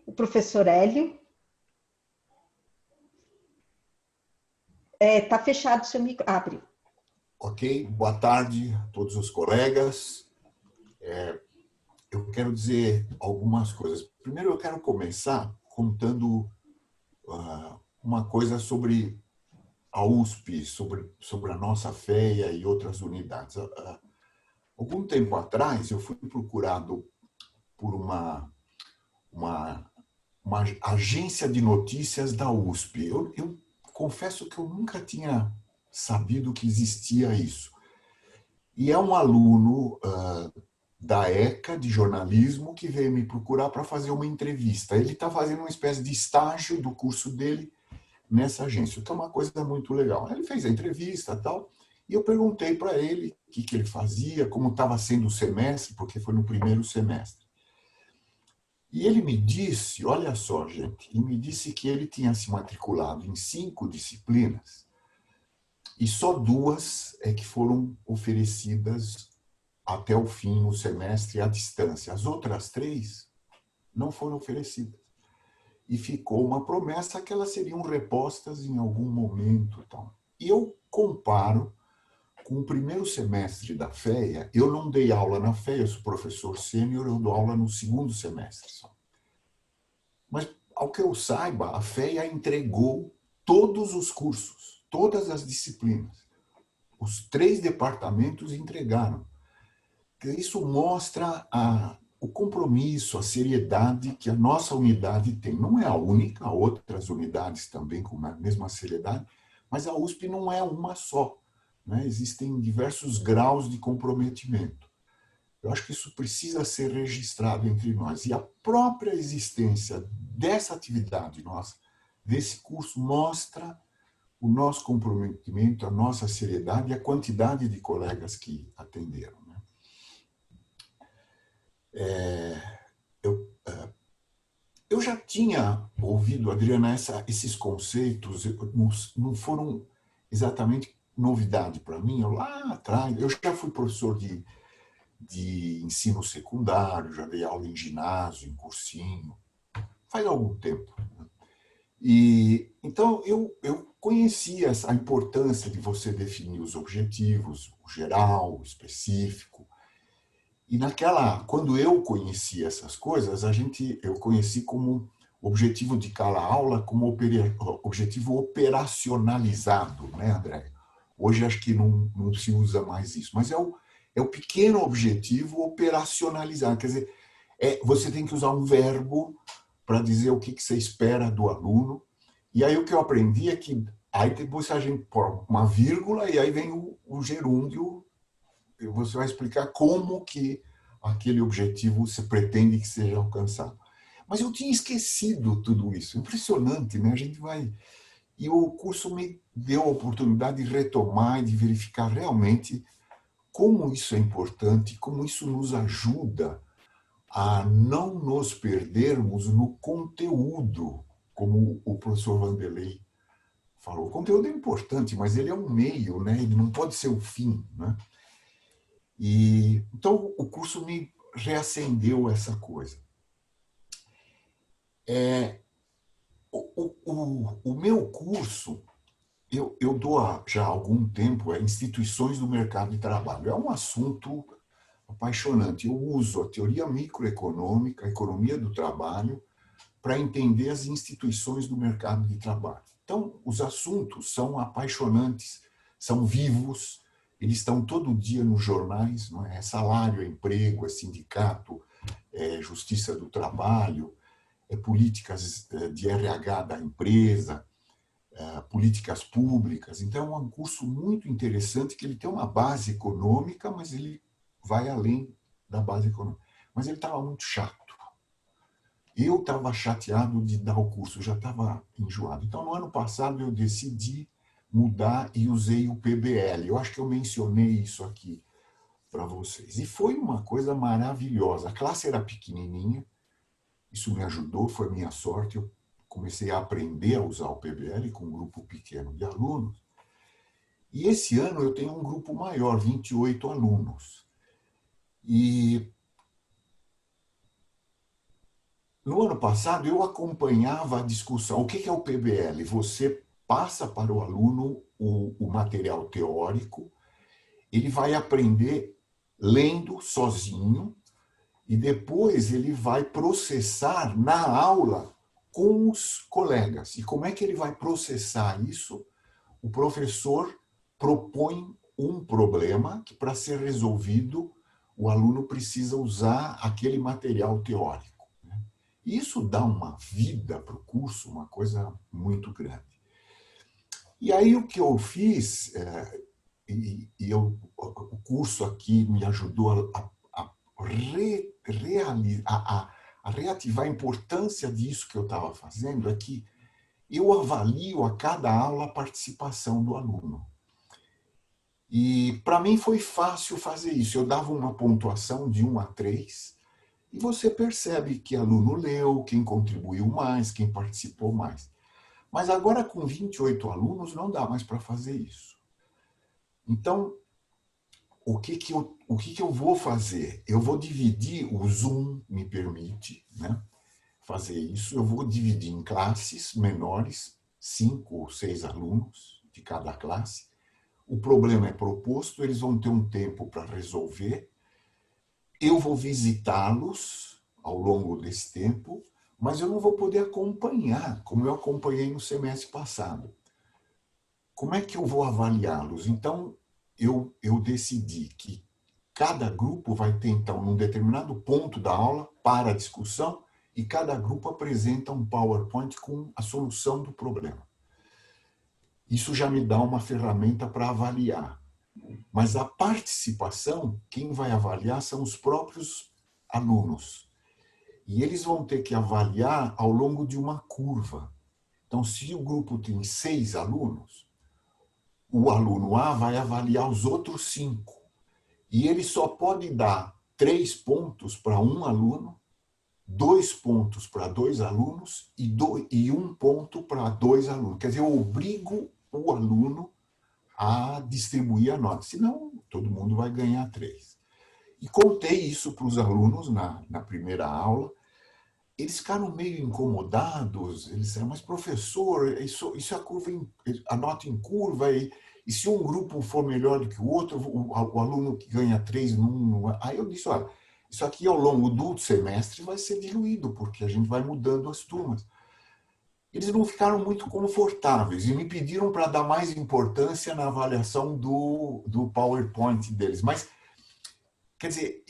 O professor Hélio. Está fechado o seu micro. Abre. Ok, boa tarde a todos os colegas. Eu quero dizer algumas coisas. Primeiro, eu quero começar contando uma coisa sobre a USP, sobre a nossa FEA e outras unidades. Algum tempo atrás, eu fui procurado por uma agência de notícias da USP. Eu confesso que eu nunca tinha sabido que existia isso. E é um aluno da ECA de jornalismo que veio me procurar para fazer uma entrevista. Ele está fazendo uma espécie de estágio do curso dele nessa agência, que é uma coisa muito legal. Ele fez a entrevista e tal, e eu perguntei para ele o que ele fazia, como estava sendo o semestre, porque foi no primeiro semestre. E ele me disse, olha só, gente, ele me disse que ele tinha se matriculado em 5 disciplinas e só 2 é que foram oferecidas até o fim do semestre à distância. As outras 3 não foram oferecidas. E ficou uma promessa que elas seriam repostas em algum momento. Então. E eu comparo com o primeiro semestre da FEA. Eu não dei aula na FEA, eu sou professor sênior, eu dou aula no 2º semestre só. Mas, ao que eu saiba, a FEA entregou todos os cursos, todas as disciplinas. Os 3 departamentos entregaram. Isso mostra o compromisso, a seriedade que a nossa unidade tem. Não é a única, há outras unidades também com a mesma seriedade, mas a USP não é uma só, né? Existem diversos graus de comprometimento. Eu acho que isso precisa ser registrado entre nós. E a própria existência dessa atividade nossa, desse curso, mostra o nosso comprometimento, a nossa seriedade e a quantidade de colegas que atenderam. Eu já tinha ouvido, Adriana, esses conceitos, não foram exatamente novidade para mim. Eu lá atrás, eu já fui professor de ensino secundário, já dei aula em ginásio, em cursinho, faz algum tempo. E então eu conhecia a importância de você definir os objetivos, o geral, o específico. E quando eu conheci essas coisas, eu conheci como objetivo de cada aula, como objetivo operacionalizado, né, André? Hoje acho que não se usa mais isso, mas é o pequeno objetivo operacionalizado, quer dizer, Você tem que usar um verbo para dizer o que você espera do aluno. E aí o que eu aprendi é que aí depois a gente põe uma vírgula e aí vem o gerúndio e você vai explicar como que aquele objetivo se pretende que seja alcançado. Mas eu tinha esquecido tudo isso. Impressionante, né? A gente vai... E o curso me deu a oportunidade de retomar e de verificar realmente como isso é importante, como isso nos ajuda a não nos perdermos no conteúdo, como o professor Vanderlei falou. O conteúdo é importante, mas ele é um meio, né? Ele não pode ser o fim, né? E, então, o curso me reacendeu essa coisa. O meu curso, eu dou já há algum tempo, instituições do mercado de trabalho. É um assunto apaixonante. Eu uso a teoria microeconômica, a economia do trabalho, para entender as instituições do mercado de trabalho. Então, os assuntos são apaixonantes, são vivos, eles estão todo dia nos jornais, não é? Salário, é emprego, é sindicato, é justiça do trabalho, é políticas de RH da empresa, políticas públicas. Então, é um curso muito interessante, que ele tem uma base econômica, mas ele vai além da base econômica. Mas ele estava muito chato. Eu estava chateado de dar o curso, já estava enjoado. Então, no ano passado, eu decidi mudar e usei o PBL. Eu acho que eu mencionei isso aqui para vocês. E foi uma coisa maravilhosa. A classe era pequenininha, isso me ajudou, foi minha sorte. Eu comecei a aprender a usar o PBL com um grupo pequeno de alunos. E esse ano eu tenho um grupo maior, 28 alunos. E no ano passado eu acompanhava a discussão. O que é o PBL? Você passa para o aluno o material teórico, ele vai aprender lendo sozinho e depois ele vai processar na aula com os colegas. E como é que ele vai processar isso? O professor propõe um problema que, para ser resolvido, o aluno precisa usar aquele material teórico. Isso dá uma vida para o curso, uma coisa muito grande. E aí o que eu fiz, o curso aqui me ajudou a reativar a importância disso que eu estava fazendo, é que eu avalio a cada aula a participação do aluno. E para mim foi fácil fazer isso. Eu dava uma pontuação de 1 a 3, e você percebe que aluno leu, quem contribuiu mais, quem participou mais. Mas agora, com 28 alunos, não dá mais para fazer isso. Então, o que eu vou fazer? Eu vou dividir, o Zoom me permite, né, fazer isso. Eu vou dividir em classes menores, 5 ou 6 alunos de cada classe. O problema é proposto, eles vão ter um tempo para resolver. Eu vou visitá-los ao longo desse tempo, mas eu não vou poder acompanhar, como eu acompanhei no semestre passado. Como é que eu vou avaliá-los? Então, eu decidi que cada grupo vai ter, então, num determinado ponto da aula, para a discussão, e cada grupo apresenta um PowerPoint com a solução do problema. Isso já me dá uma ferramenta para avaliar. Mas a participação, quem vai avaliar são os próprios alunos. E eles vão ter que avaliar ao longo de uma curva. Então, se o grupo tem 6 alunos, o aluno A vai avaliar os outros 5. E ele só pode dar 3 pontos para um aluno, 2 pontos para 2 alunos e 1 ponto para 2 alunos. Quer dizer, eu obrigo o aluno a distribuir a nota, senão todo mundo vai ganhar 3. E contei isso para os alunos na primeira aula. Eles ficaram meio incomodados, eles disseram, mas professor, isso é a nota em curva, e se um grupo for melhor do que o outro, o aluno que ganha 3 num... Aí eu disse, olha, isso aqui ao longo do semestre vai ser diluído, porque a gente vai mudando as turmas. Eles não ficaram muito confortáveis e me pediram para dar mais importância na avaliação do PowerPoint deles. Mas Quer dizer,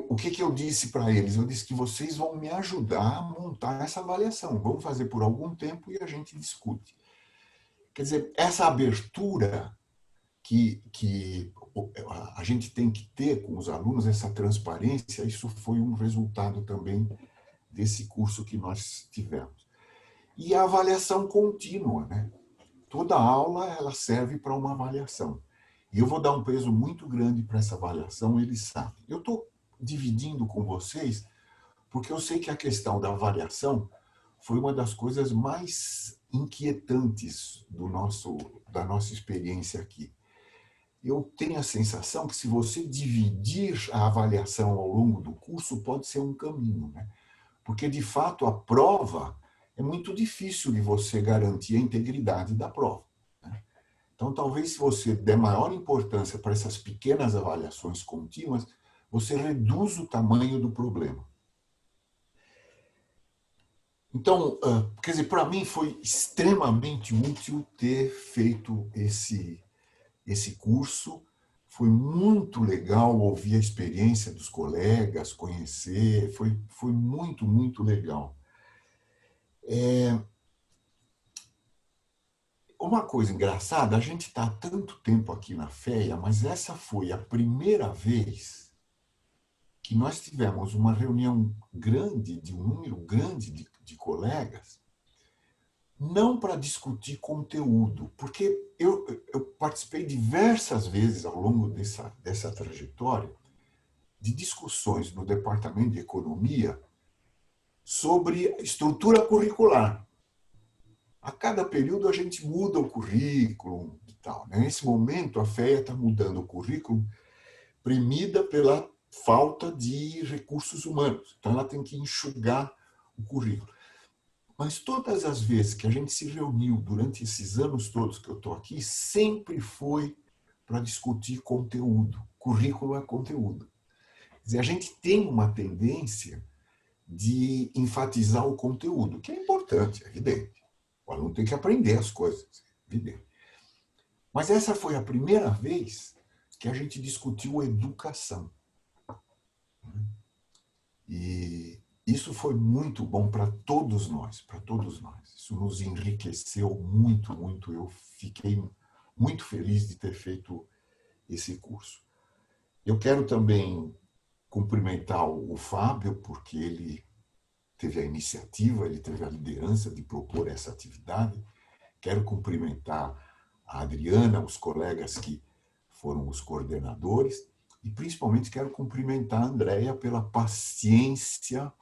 o que eu disse para eles? Eu disse que vocês vão me ajudar a montar essa avaliação. Vamos fazer por algum tempo e a gente discute. Quer dizer, essa abertura que a gente tem que ter com os alunos, essa transparência, isso foi um resultado também desse curso que nós tivemos. E a avaliação contínua, né? Toda aula ela serve para uma avaliação. E eu vou dar um peso muito grande para essa avaliação, eles sabem. Eu estou dividindo com vocês porque eu sei que a questão da avaliação foi uma das coisas mais inquietantes da nossa experiência aqui. Eu tenho a sensação que se você dividir a avaliação ao longo do curso, pode ser um caminho, né? Porque, de fato, a prova é muito difícil de você garantir a integridade da prova, né? Então, talvez se você der maior importância para essas pequenas avaliações contínuas, você reduz o tamanho do problema. Então, quer dizer, para mim foi extremamente útil ter feito esse curso. Foi muito legal ouvir a experiência dos colegas, conhecer, foi muito, muito legal. Uma coisa engraçada, a gente está há tanto tempo aqui na FEA, mas essa foi a primeira vez que nós tivemos uma reunião grande, de um número grande de colegas, não para discutir conteúdo, porque eu participei diversas vezes ao longo dessa trajetória de discussões no Departamento de Economia sobre estrutura curricular. A cada período a gente muda o currículo e tal, né? Nesse momento a FEA está mudando o currículo, premida pela falta de recursos humanos. Então ela tem que enxugar o currículo. Mas todas as vezes que a gente se reuniu durante esses anos todos que eu estou aqui, sempre foi para discutir conteúdo. Currículo é conteúdo. Quer dizer, a gente tem uma tendência de enfatizar o conteúdo, que é importante, é evidente. O aluno tem que aprender as coisas, é evidente. Mas essa foi a primeira vez que a gente discutiu educação. E isso foi muito bom para todos nós, para todos nós. Isso nos enriqueceu muito, muito. Eu fiquei muito feliz de ter feito esse curso. Eu quero também cumprimentar o Fábio, porque ele teve a iniciativa, ele teve a liderança de propor essa atividade. Quero cumprimentar a Adriana, os colegas que foram os coordenadores, e principalmente quero cumprimentar a Andréia pela paciência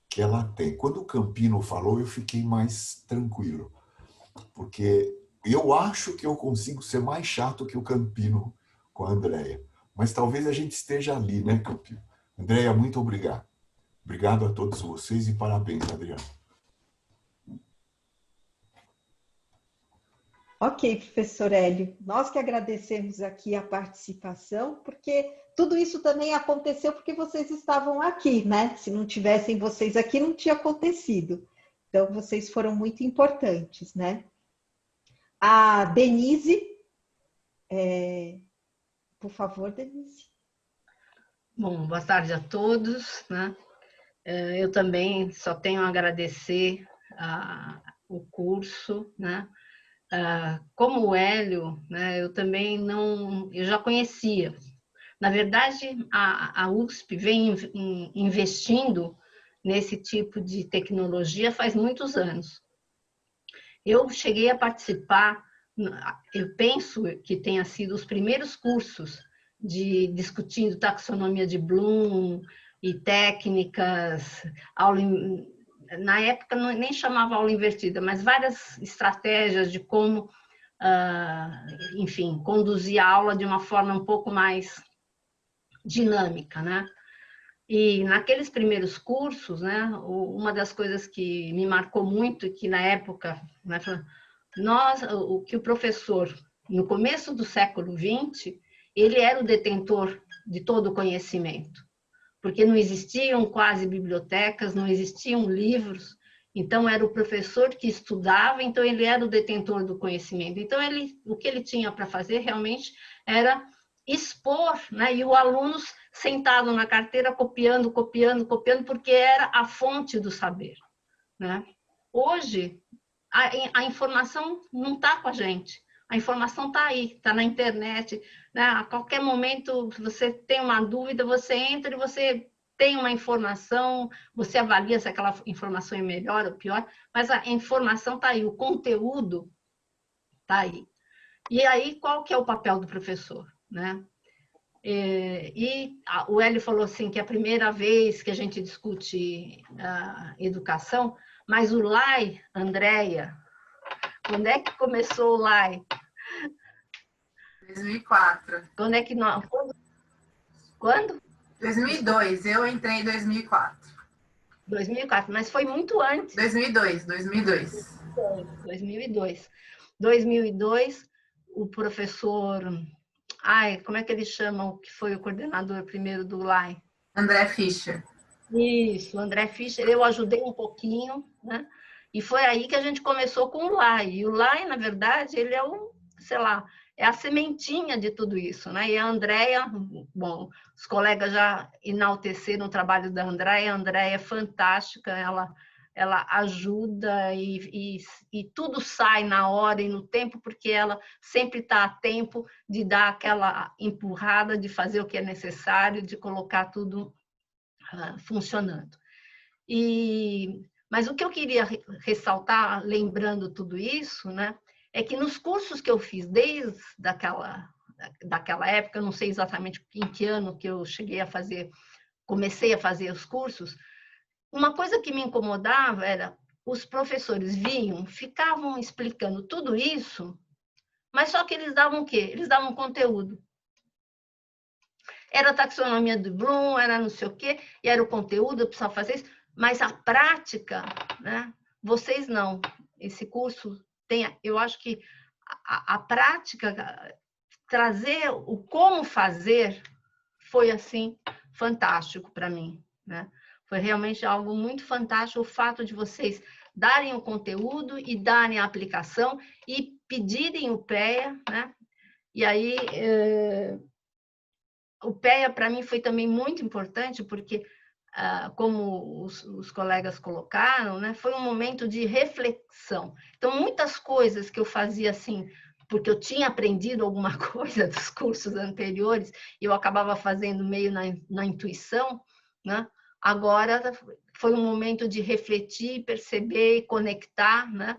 que ela tem. Quando o Campino falou, eu fiquei mais tranquilo, porque eu acho que eu consigo ser mais chato que o Campino com a Andréia. Mas talvez a gente esteja ali, né, Campino? Andréia, muito obrigado. Obrigado a todos vocês e parabéns, Adriana. Ok, professor Hélio. Nós que agradecemos aqui a participação, porque tudo isso também aconteceu porque vocês estavam aqui, né? Se não tivessem vocês aqui, não tinha acontecido. Então, vocês foram muito importantes, né? A Denise, por favor, Denise. Bom, boa tarde a todos, né? Eu também só tenho a agradecer o curso, né? Como o Hélio, né, eu também eu já conhecia. Na verdade, a USP vem investindo nesse tipo de tecnologia faz muitos anos. Eu cheguei a participar, eu penso que tenha sido os primeiros cursos discutindo taxonomia de Bloom e técnicas, na época nem chamava aula invertida, mas várias estratégias de como, enfim, conduzir a aula de uma forma um pouco mais dinâmica, né? E naqueles primeiros cursos, né, uma das coisas que me marcou muito e que na época, né, o que o professor, no começo do século XX, ele era o detentor de todo o conhecimento, porque não existiam quase bibliotecas, não existiam livros, então era o professor que estudava, então ele era o detentor do conhecimento. Então o que ele tinha para fazer realmente era expor, né, e os alunos sentado na carteira, copiando, porque era a fonte do saber, né? Hoje, a informação não está com a gente. A informação está aí, está na internet, né? A qualquer momento, você tem uma dúvida, você entra e você tem uma informação, você avalia se aquela informação é melhor ou pior, mas a informação está aí, o conteúdo está aí. E aí, qual que é o papel do professor, né? O Hélio falou assim que é a primeira vez que a gente discute educação, mas o LAI, Andréia, quando é que começou o LAI? 2004. Quando é que nós... Quando? 2002. Eu entrei em 2004. 2004, mas foi muito antes. 2002. 2002, o professor... como é que eles chamam, que foi o coordenador primeiro do LAI? André Fischer. Isso, André Fischer, eu ajudei um pouquinho, né? E foi aí que a gente começou com o LAI. E o LAI, na verdade, ele é é a sementinha de tudo isso, né? E a Andréia, bom, os colegas já enalteceram o trabalho da Andréia. A Andréia é fantástica, ela ajuda e tudo sai na hora e no tempo, porque ela sempre está a tempo de dar aquela empurrada, de fazer o que é necessário, de colocar tudo funcionando. Mas o que eu queria ressaltar, lembrando tudo isso, né, é que nos cursos que eu fiz desde daquela época, eu não sei exatamente em que ano que eu comecei a fazer os cursos, uma coisa que me incomodava era os professores ficavam explicando tudo isso, mas só que eles davam o quê? Eles davam conteúdo. Era a taxonomia do Bloom, era não sei o quê, e era o conteúdo, eu precisava fazer isso, mas a prática, né? Vocês não. Esse curso eu acho que a prática, trazer o como fazer, foi assim fantástico para mim, né? Foi realmente algo muito fantástico o fato de vocês darem o conteúdo e darem a aplicação e pedirem o PEA, né? E aí, o PEA para mim foi também muito importante, porque, como os colegas colocaram, né? Foi um momento de reflexão. Então, muitas coisas que eu fazia assim, porque eu tinha aprendido alguma coisa dos cursos anteriores, e eu acabava fazendo meio na intuição, né? Agora foi um momento de refletir, perceber, conectar, né?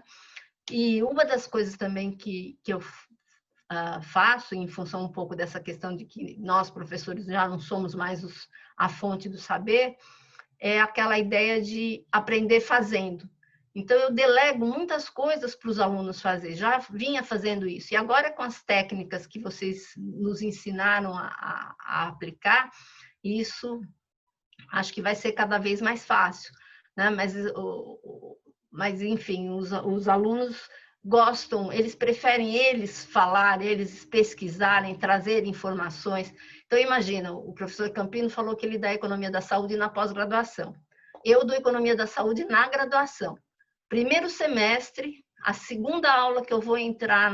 E uma das coisas também que eu faço, em função um pouco dessa questão de que nós, professores, já não somos mais a fonte do saber, é aquela ideia de aprender fazendo. Então, eu delego muitas coisas para os alunos fazer, já vinha fazendo isso. E agora, com as técnicas que vocês nos ensinaram a aplicar, isso acho que vai ser cada vez mais fácil, né? Mas enfim, os alunos gostam, eles preferem eles falar, eles pesquisarem, trazer informações. Então, imagina, o professor Campino falou que ele dá economia da saúde na pós-graduação. Eu dou economia da saúde na graduação. Primeiro semestre, a segunda aula que eu vou entrar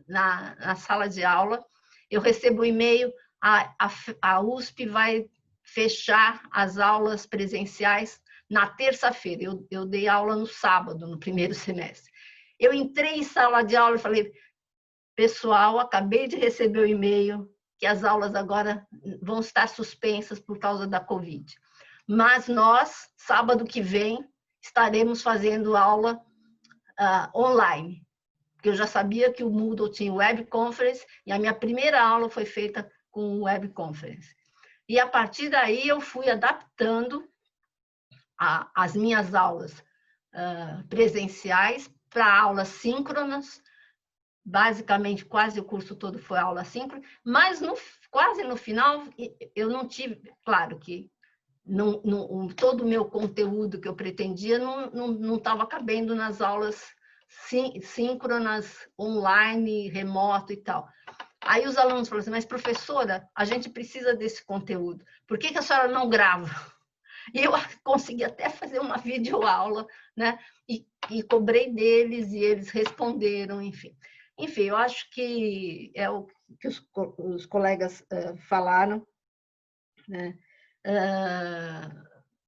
na sala de aula, eu recebo um e-mail, a USP vai fechar as aulas presenciais na terça-feira. Eu dei aula no sábado, no primeiro semestre. Eu entrei em sala de aula e falei, pessoal, acabei de receber o e-mail que as aulas agora vão estar suspensas por causa da Covid. Mas nós, sábado que vem, estaremos fazendo aula online. Porque eu já sabia que o Moodle tinha web conference e a minha primeira aula foi feita com web conference. E a partir daí eu fui adaptando as minhas aulas presenciais para aulas síncronas. Basicamente, quase o curso todo foi aula síncrona, mas quase no final eu não tive, claro que todo o meu conteúdo que eu pretendia não estava cabendo nas aulas síncronas, online, remoto e tal. Aí os alunos falaram assim, mas professora, a gente precisa desse conteúdo, por que a senhora não grava? E eu consegui até fazer uma videoaula, né? E cobrei deles e eles responderam, enfim. Enfim, eu acho que é o que os colegas falaram. né?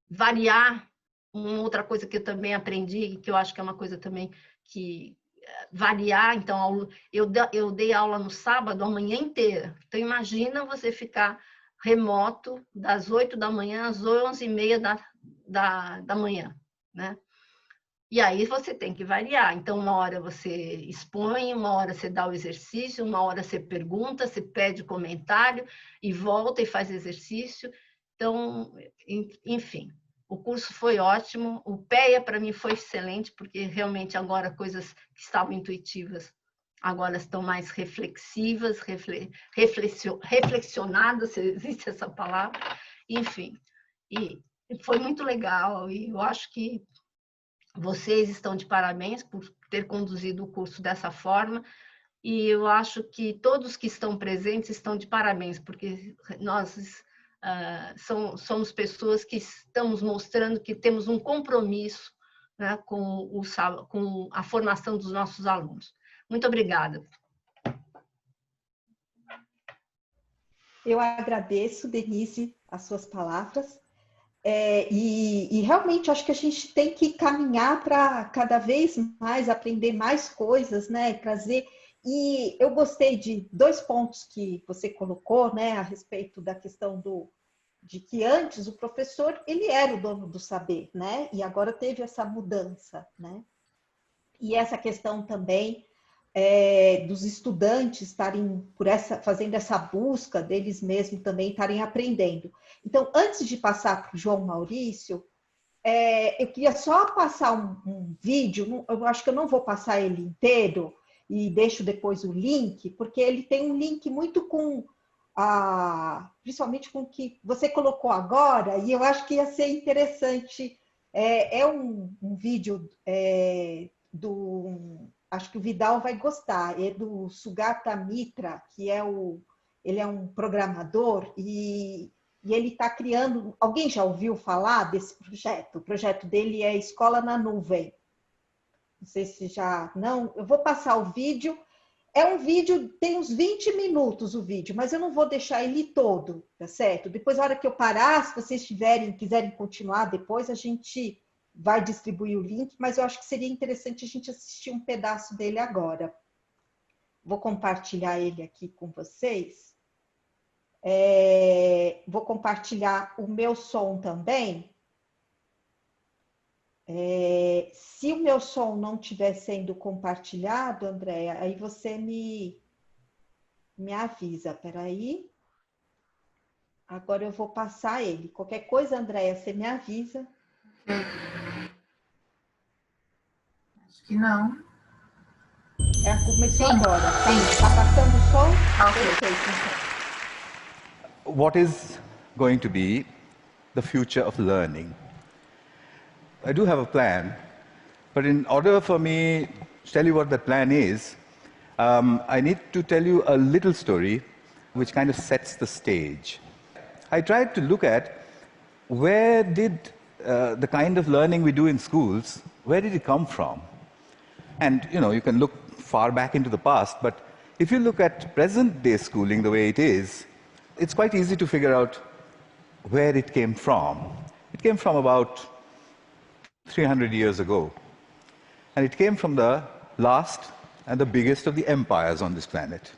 Variar, uma outra coisa que eu também aprendi, que eu acho que é uma coisa também que variar, então eu dei aula no sábado a manhã inteira. Então imagina você ficar remoto das 8 da manhã às 11h30 da manhã, né? E aí você tem que variar. Então, uma hora você expõe, uma hora você dá o exercício, uma hora você pergunta, você pede comentário e volta e faz exercício. Então, enfim, o curso foi ótimo. O PEA, para mim, foi excelente, porque realmente agora coisas que estavam intuitivas agora estão mais reflexivas, reflexionadas, se existe essa palavra. Enfim, e foi muito legal. E eu acho que vocês estão de parabéns por ter conduzido o curso dessa forma, e eu acho que todos que estão presentes estão de parabéns, porque nós somos pessoas que estamos mostrando que temos um compromisso, né, com a formação dos nossos alunos. Muito obrigada. Eu agradeço, Denise, as suas palavras. E realmente acho que a gente tem que caminhar para cada vez mais aprender mais coisas, né? Trazer. E eu gostei de 2 pontos que você colocou, né? A respeito da questão de que antes o professor ele era o dono do saber, né? E agora teve essa mudança, né? E essa questão também dos estudantes estarem fazendo essa busca deles mesmos também estarem aprendendo. Então, antes de passar para o João Maurício, eu queria só passar um vídeo, eu acho que eu não vou passar ele inteiro, e deixo depois o link, porque ele tem um link muito principalmente com o que você colocou agora, e eu acho que ia ser interessante. É um vídeo acho que o Vidal vai gostar, é do Sugata Mitra, que ele é um programador e ele está criando... Alguém já ouviu falar desse projeto? O projeto dele é Escola na Nuvem. Não sei se já... Não, eu vou passar o vídeo. É um vídeo, tem uns 20 minutos o vídeo, mas eu não vou deixar ele todo, tá certo? Depois, na hora que eu parar, se vocês quiserem continuar depois, a gente vai distribuir o link, mas eu acho que seria interessante a gente assistir um pedaço dele agora. Vou compartilhar ele aqui com vocês. Vou compartilhar o meu som também. Se o meu som não estiver sendo compartilhado, Andréa, aí você me avisa. Espera aí. Agora eu vou passar ele. Qualquer coisa, Andréa, você me avisa. Acho que não. Começou agora. Está passando o som? Perfeito. What is going to be the future of learning? I do have a plan, but in order for me to tell you what that plan is, I need to tell you a little story which kind of sets the stage. I tried to look at where did the kind of learning we do in schools, where did it come from? And, you can look far back into the past, but if you look at present-day schooling the way it is, it's quite easy to figure out where it came from. It came from about 300 years ago. And it came from the last and the biggest of the empires on this planet.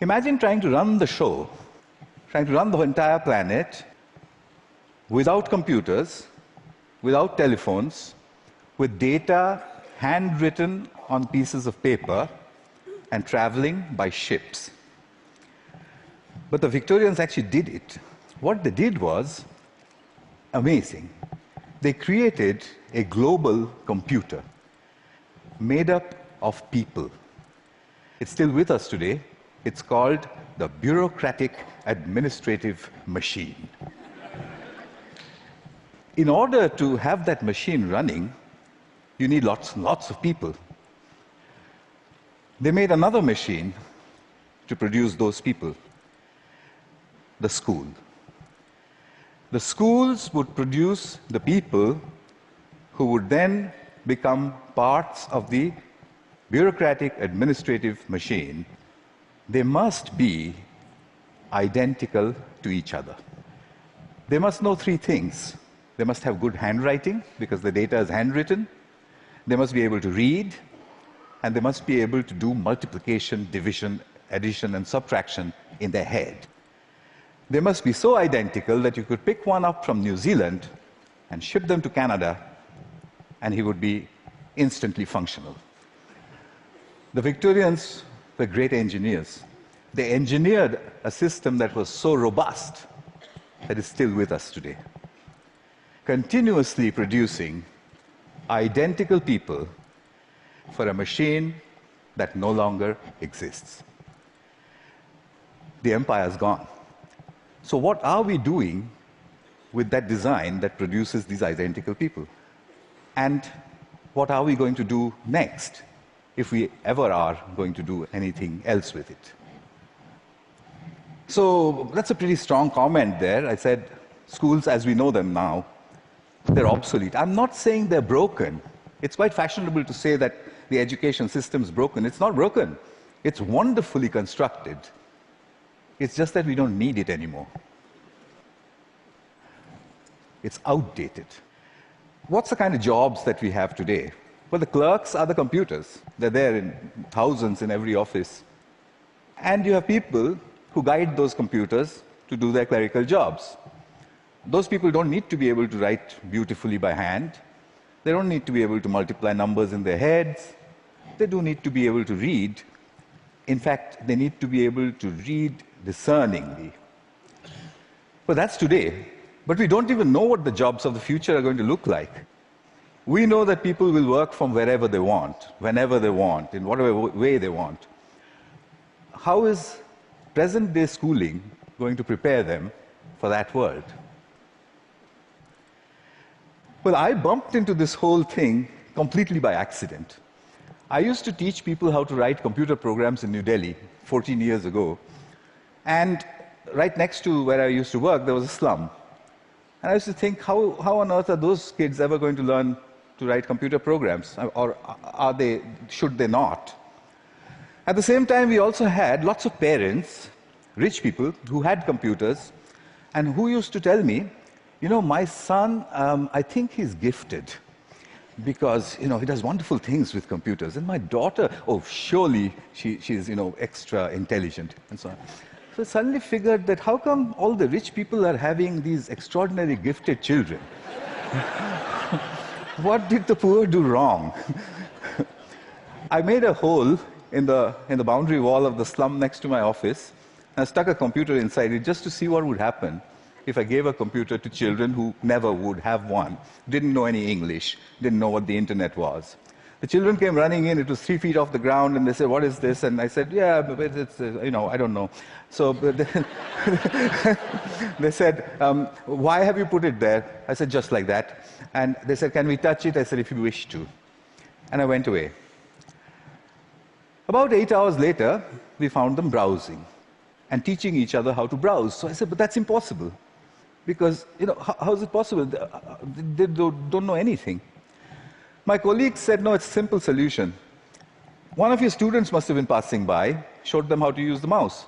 Imagine trying to run the show, trying to run the entire planet without computers, without telephones, with data handwritten on pieces of paper and traveling by ships. But the Victorians actually did it. What they did was amazing. They created a global computer made up of people. It's still with us today. It's called the bureaucratic administrative machine. In order to have that machine running, you need lots and lots of people. They made another machine to produce those people, the school. The schools would produce the people who would then become parts of the bureaucratic administrative machine. They must be identical to each other. They must know three things. They must have good handwriting, because the data is handwritten. They must be able to read, and they must be able to do multiplication, division, addition, and subtraction in their head. They must be so identical that you could pick one up from New Zealand and ship them to Canada, and he would be instantly functional. The Victorians were great engineers. They engineered a system that was so robust that is still with us today, continuously producing identical people for a machine that no longer exists. The empire's gone. So what are we doing with that design that produces these identical people? And what are we going to do next, if we ever are going to do anything else with it? So that's a pretty strong comment there. I said, schools as we know them now, they're obsolete. I'm not saying they're broken. It's quite fashionable to say that the education system's broken. It's not broken. It's wonderfully constructed. It's just that we don't need it anymore. It's outdated. What's the kind of jobs that we have today? Well, the clerks are the computers. They're there in thousands in every office. And you have people who guide those computers to do their clerical jobs. Those people don't need to be able to write beautifully by hand. They don't need to be able to multiply numbers in their heads. They do need to be able to read. In fact, they need to be able to read discerningly. But that's today. But we don't even know what the jobs of the future are going to look like. We know that people will work from wherever they want, whenever they want, in whatever way they want. How is present-day schooling going to prepare them for that world? Well, I bumped into this whole thing completely by accident. I used to teach people how to write computer programs in New Delhi 14 years ago. And right next to where I used to work, there was a slum. And I used to think, how on earth are those kids ever going to learn to write computer programs? Or should they not? At the same time, we also had lots of parents, rich people, who had computers, and who used to tell me, you know, my son, I think he's gifted, because, you know, he does wonderful things with computers. And my daughter, oh, surely she's, you know, extra intelligent, and so on. So I suddenly figured that how come all the rich people are having these extraordinary gifted children? What did the poor do wrong? I made a hole in the boundary wall of the slum next to my office, and I stuck a computer inside it just to see what would happen if I gave a computer to children who never would have one, didn't know any English, didn't know what the internet was. The children came running in, it was 3 feet off the ground, and they said, what is this? And I said, yeah, it's, you know, I don't know. So they said, why have you put it there? I said, just like that. And they said, can we touch it? I said, if you wish to. And I went away. About 8 hours later, we found them browsing and teaching each other how to browse. So I said, but that's impossible. Because, you know, how is it possible? They don't know anything. My colleagues said, no, it's a simple solution. One of your students must have been passing by, showed them how to use the mouse.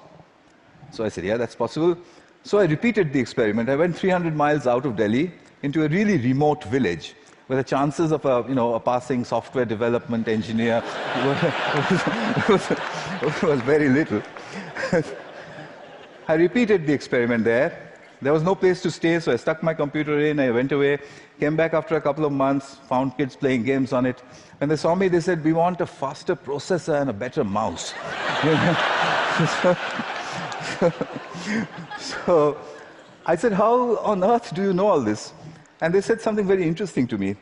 So I said, yeah, that's possible. So I repeated the experiment. I went 300 miles out of Delhi into a really remote village where the chances of a passing software development engineer was very little. I repeated the experiment there. There was no place to stay, so I stuck my computer in, I went away, came back after a couple of months, found kids playing games on it. When they saw me, they said, we want a faster processor and a better mouse. So I said, how on earth do you know all this? And they said something very interesting to me.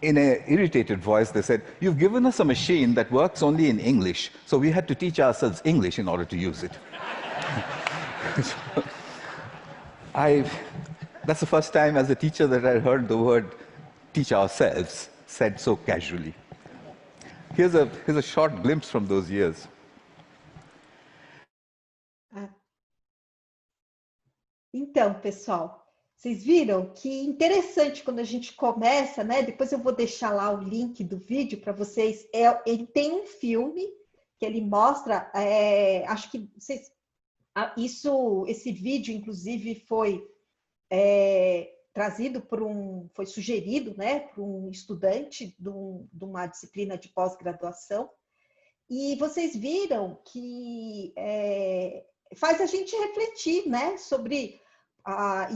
In an irritated voice, they said, you've given us a machine that works only in English, so we had to teach ourselves English in order to use it. That's the first time as a teacher that I heard the word teach ourselves said so casually. Here's a short glimpse from those years. Então, pessoal, vocês viram que interessante quando a gente começa, né? Depois eu vou deixar lá o link do vídeo para vocês. Ele tem um filme que ele mostra, acho que vocês... esse vídeo, inclusive, foi trazido foi sugerido, né, por um estudante de uma disciplina de pós-graduação, e vocês viram que faz a gente refletir, né, sobre...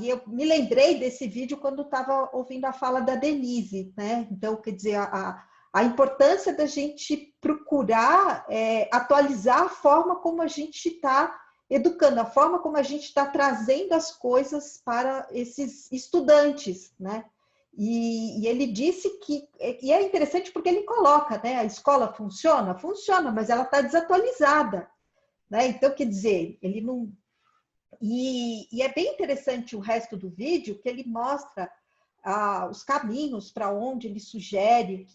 e eu me lembrei desse vídeo quando estava ouvindo a fala da Denise, né? Então, quer dizer, a importância da gente procurar atualizar a forma como a gente está educando, a forma como a gente está trazendo as coisas para esses estudantes, né? E ele disse que... E é interessante porque ele coloca, né? A escola funciona? Funciona, mas ela está desatualizada, né? Então, quer dizer, ele não... E é bem interessante o resto do vídeo, que ele mostra os caminhos para onde ele sugere, o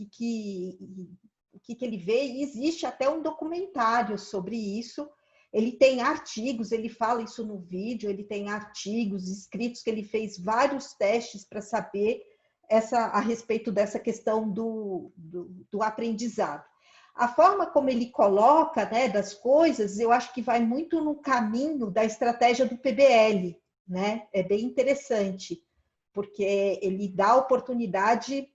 que ele vê, e existe até um documentário sobre isso. Ele tem artigos, ele fala isso no vídeo, ele tem artigos escritos que ele fez vários testes para saber a respeito dessa questão do aprendizado. A forma como ele coloca, né, das coisas, eu acho que vai muito no caminho da estratégia do PBL, né? É bem interessante, porque ele dá oportunidade,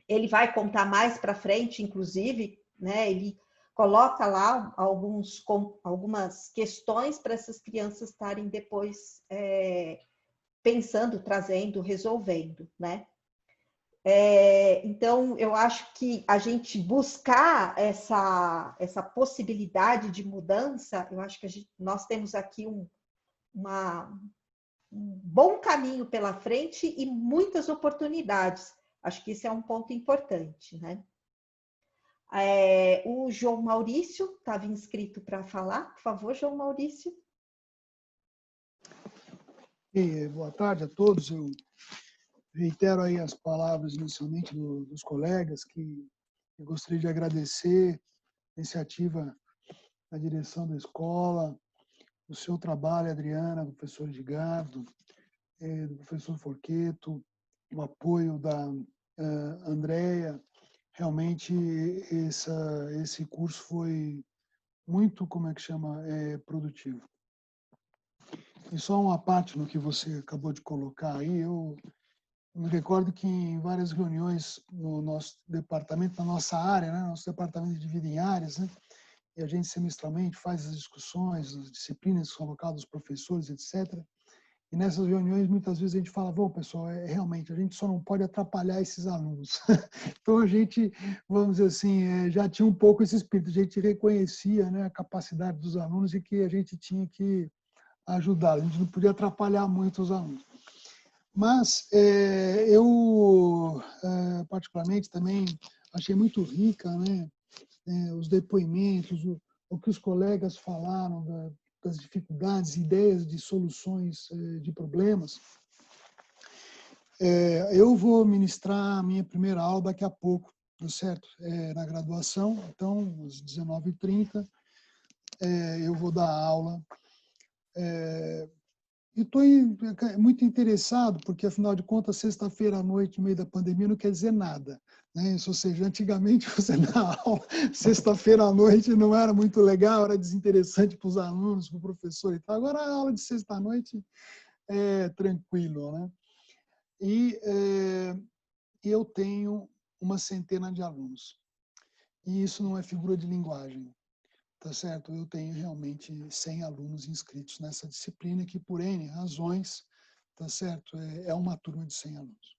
ele vai contar mais para frente, inclusive, né? Ele coloca lá algumas questões para essas crianças estarem depois pensando, trazendo, resolvendo, né? Então, eu acho que a gente buscar essa possibilidade de mudança, eu acho que nós temos aqui um bom caminho pela frente e muitas oportunidades. Acho que esse é um ponto importante, né? O João Maurício estava inscrito para falar. Por favor, João Maurício. Boa tarde a todos. Eu reitero aí as palavras inicialmente dos colegas, que eu gostaria de agradecer a iniciativa da direção da escola, o seu trabalho, Adriana, do professor Edgardo, do professor Forqueto, o apoio da Andrea. Realmente esse curso foi muito, produtivo. E só uma parte no que você acabou de colocar aí, eu me recordo que em várias reuniões no nosso departamento, na nossa área, né, nosso departamento é dividido em áreas, né, e a gente semestralmente faz as discussões, as disciplinas colocadas, os professores, etc. E nessas reuniões, muitas vezes a gente fala, bom, pessoal, realmente, a gente só não pode atrapalhar esses alunos. Então, a gente, vamos dizer assim, já tinha um pouco esse espírito, a gente reconhecia, né, a capacidade dos alunos e que a gente tinha que ajudar, a gente não podia atrapalhar muito os alunos. Mas eu, particularmente, também achei muito rica, né, os depoimentos, o que os colegas falaram das dificuldades, ideias de soluções de problemas. Eu vou ministrar a minha primeira aula daqui a pouco, tá certo? Na graduação, então, às 19h30, eu vou dar aula. E estou muito interessado, porque, afinal de contas, sexta-feira à noite, no meio da pandemia, não quer dizer nada, né? Ou seja, antigamente você dar aula sexta-feira à noite não era muito legal, era desinteressante para os alunos, para o professor e tal. Agora, a aula de sexta à noite é tranquilo, né? E eu tenho uma centena de alunos. E isso não é figura de linguagem. Tá certo? Eu tenho realmente 100 alunos inscritos nessa disciplina, que por N razões, tá certo? É uma turma de 100 alunos.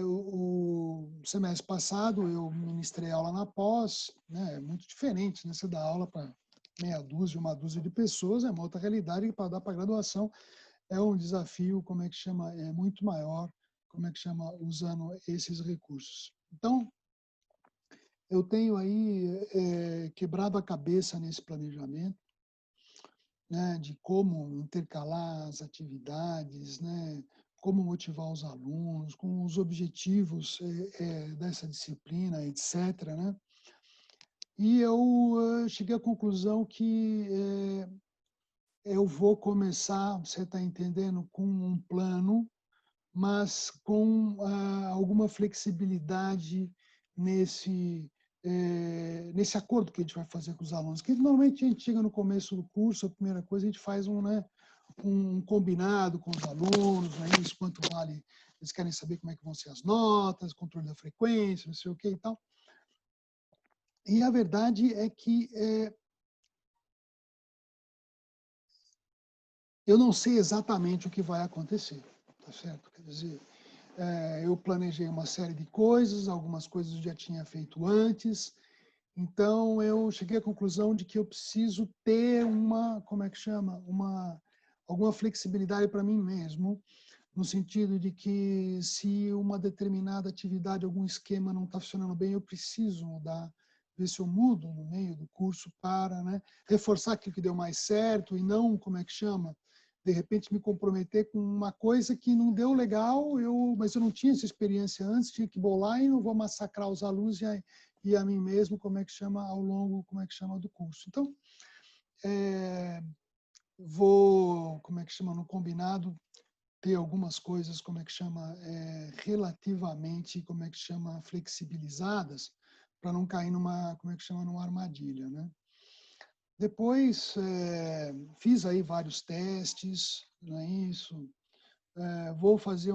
O semestre passado eu ministrei aula na pós, né? É muito diferente, né? Você dá aula para meia dúzia, uma dúzia de pessoas, é uma outra realidade, que para dar para graduação é um desafio, é muito maior, usando esses recursos. Então, eu tenho aí quebrado a cabeça nesse planejamento, né, de como intercalar as atividades, né, como motivar os alunos, com os objetivos dessa disciplina, etc., né? E eu cheguei à conclusão que eu vou começar, você está entendendo, com um plano, mas com alguma flexibilidade nesse acordo que a gente vai fazer com os alunos. Que normalmente a gente chega no começo do curso, a primeira coisa, a gente faz um combinado com os alunos, né? Isso, quanto vale, eles querem saber como é que vão ser as notas, controle da frequência, não sei o que e tal. E a verdade é que eu não sei exatamente o que vai acontecer, tá certo? Quer dizer, eu planejei uma série de coisas, algumas coisas eu já tinha feito antes, então eu cheguei à conclusão de que eu preciso ter alguma flexibilidade para mim mesmo, no sentido de que se uma determinada atividade, algum esquema não está funcionando bem, eu preciso mudar, ver se eu mudo no meio do curso para, né, reforçar aquilo que deu mais certo e não, de repente me comprometer com uma coisa que não deu legal, mas eu não tinha essa experiência antes, tinha que bolar e não vou massacrar os alunos e a mim mesmo, ao longo, do curso. Então, vou, no combinado, ter algumas coisas, relativamente, flexibilizadas, para não cair numa armadilha, né? Depois, fiz aí vários testes, não é isso? Vou fazer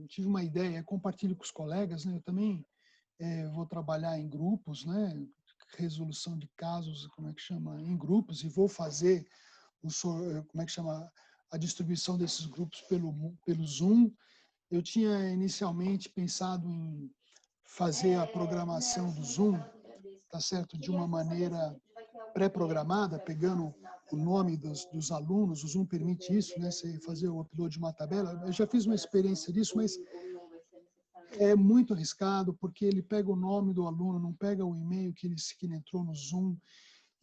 tive uma ideia, compartilho com os colegas, né? Eu também vou trabalhar em grupos, né? Resolução de casos, em grupos, e vou fazer a distribuição desses grupos pelo Zoom. Eu tinha inicialmente pensado em fazer a programação do Zoom, tá certo, de uma maneira pré-programada, pegando o nome dos alunos. O Zoom permite isso, né? Você fazer o upload de uma tabela. Eu já fiz uma experiência disso, mas é muito arriscado, porque ele pega o nome do aluno, não pega o e-mail que ele entrou no Zoom.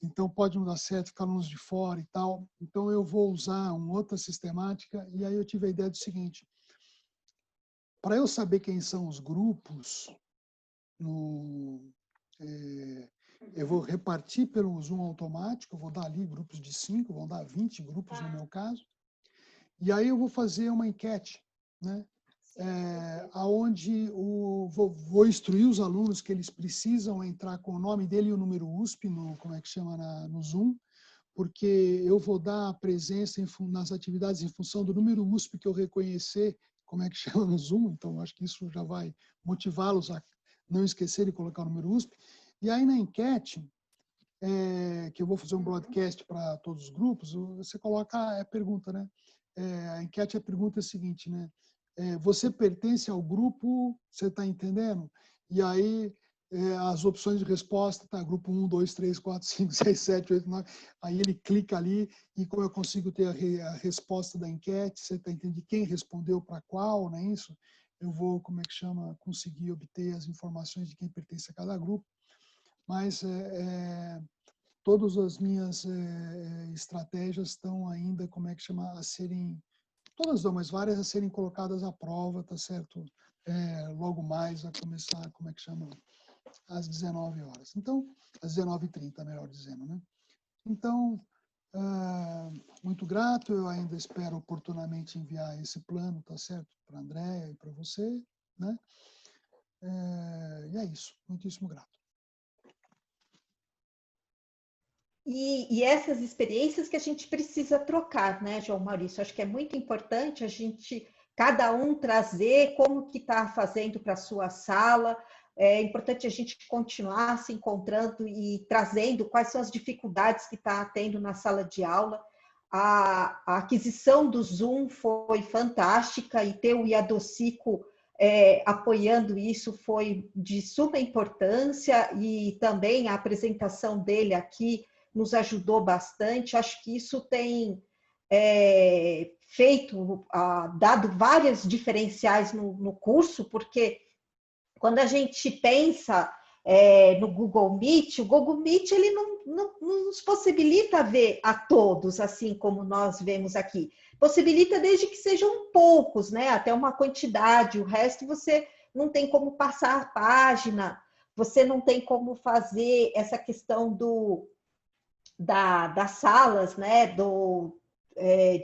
Então, pode não dar certo, ficar alunos de fora e tal. Então, eu vou usar uma outra sistemática. E aí eu tive a ideia do seguinte: para eu saber quem são os grupos, eu vou repartir pelo Zoom automático, eu vou dar ali grupos de 5, vão dar 20 grupos no meu caso. E aí eu vou fazer uma enquete, né? Aonde vou instruir os alunos que eles precisam entrar com o nome dele e o número USP no Zoom, porque eu vou dar a presença nas atividades em função do número USP que eu reconhecer no Zoom. Então, acho que isso já vai motivá-los a não esquecer de colocar o número USP. E aí, na enquete, que eu vou fazer um broadcast para todos os grupos, você coloca a pergunta, né? A enquete, a pergunta é a seguinte, né? Você pertence ao grupo, você está entendendo? E aí, as opções de resposta, tá, grupo 1, 2, 3, 4, 5, 6, 7, 8, 9. Aí ele clica ali e como eu consigo ter a resposta da enquete, você está entendendo quem respondeu para qual, não é isso? Eu vou, conseguir obter as informações de quem pertence a cada grupo. Mas todas as minhas estratégias estão ainda, a serem, todas não, mas várias a serem colocadas à prova, tá certo? Logo mais a começar, às 19 horas. Então, às 19h30, melhor dizendo, né? Então, muito grato, eu ainda espero oportunamente enviar esse plano, tá certo? Para a Andréia e para você, né? E é isso, muitíssimo grato. E essas experiências que a gente precisa trocar, né, João Maurício? Acho que é muito importante cada um trazer como que está fazendo para a sua sala. É importante a gente continuar se encontrando e trazendo quais são as dificuldades que está tendo na sala de aula. A aquisição do Zoom foi fantástica e ter o Iadocico apoiando isso foi de suma importância, e também a apresentação dele aqui nos ajudou bastante. Acho que isso tem dado vários diferenciais no curso, porque quando a gente pensa no Google Meet, o Google Meet ele não nos possibilita ver a todos, assim como nós vemos aqui. Possibilita desde que sejam poucos, né? Até uma quantidade, o resto você não tem como passar a página, você não tem como fazer essa questão das salas, né?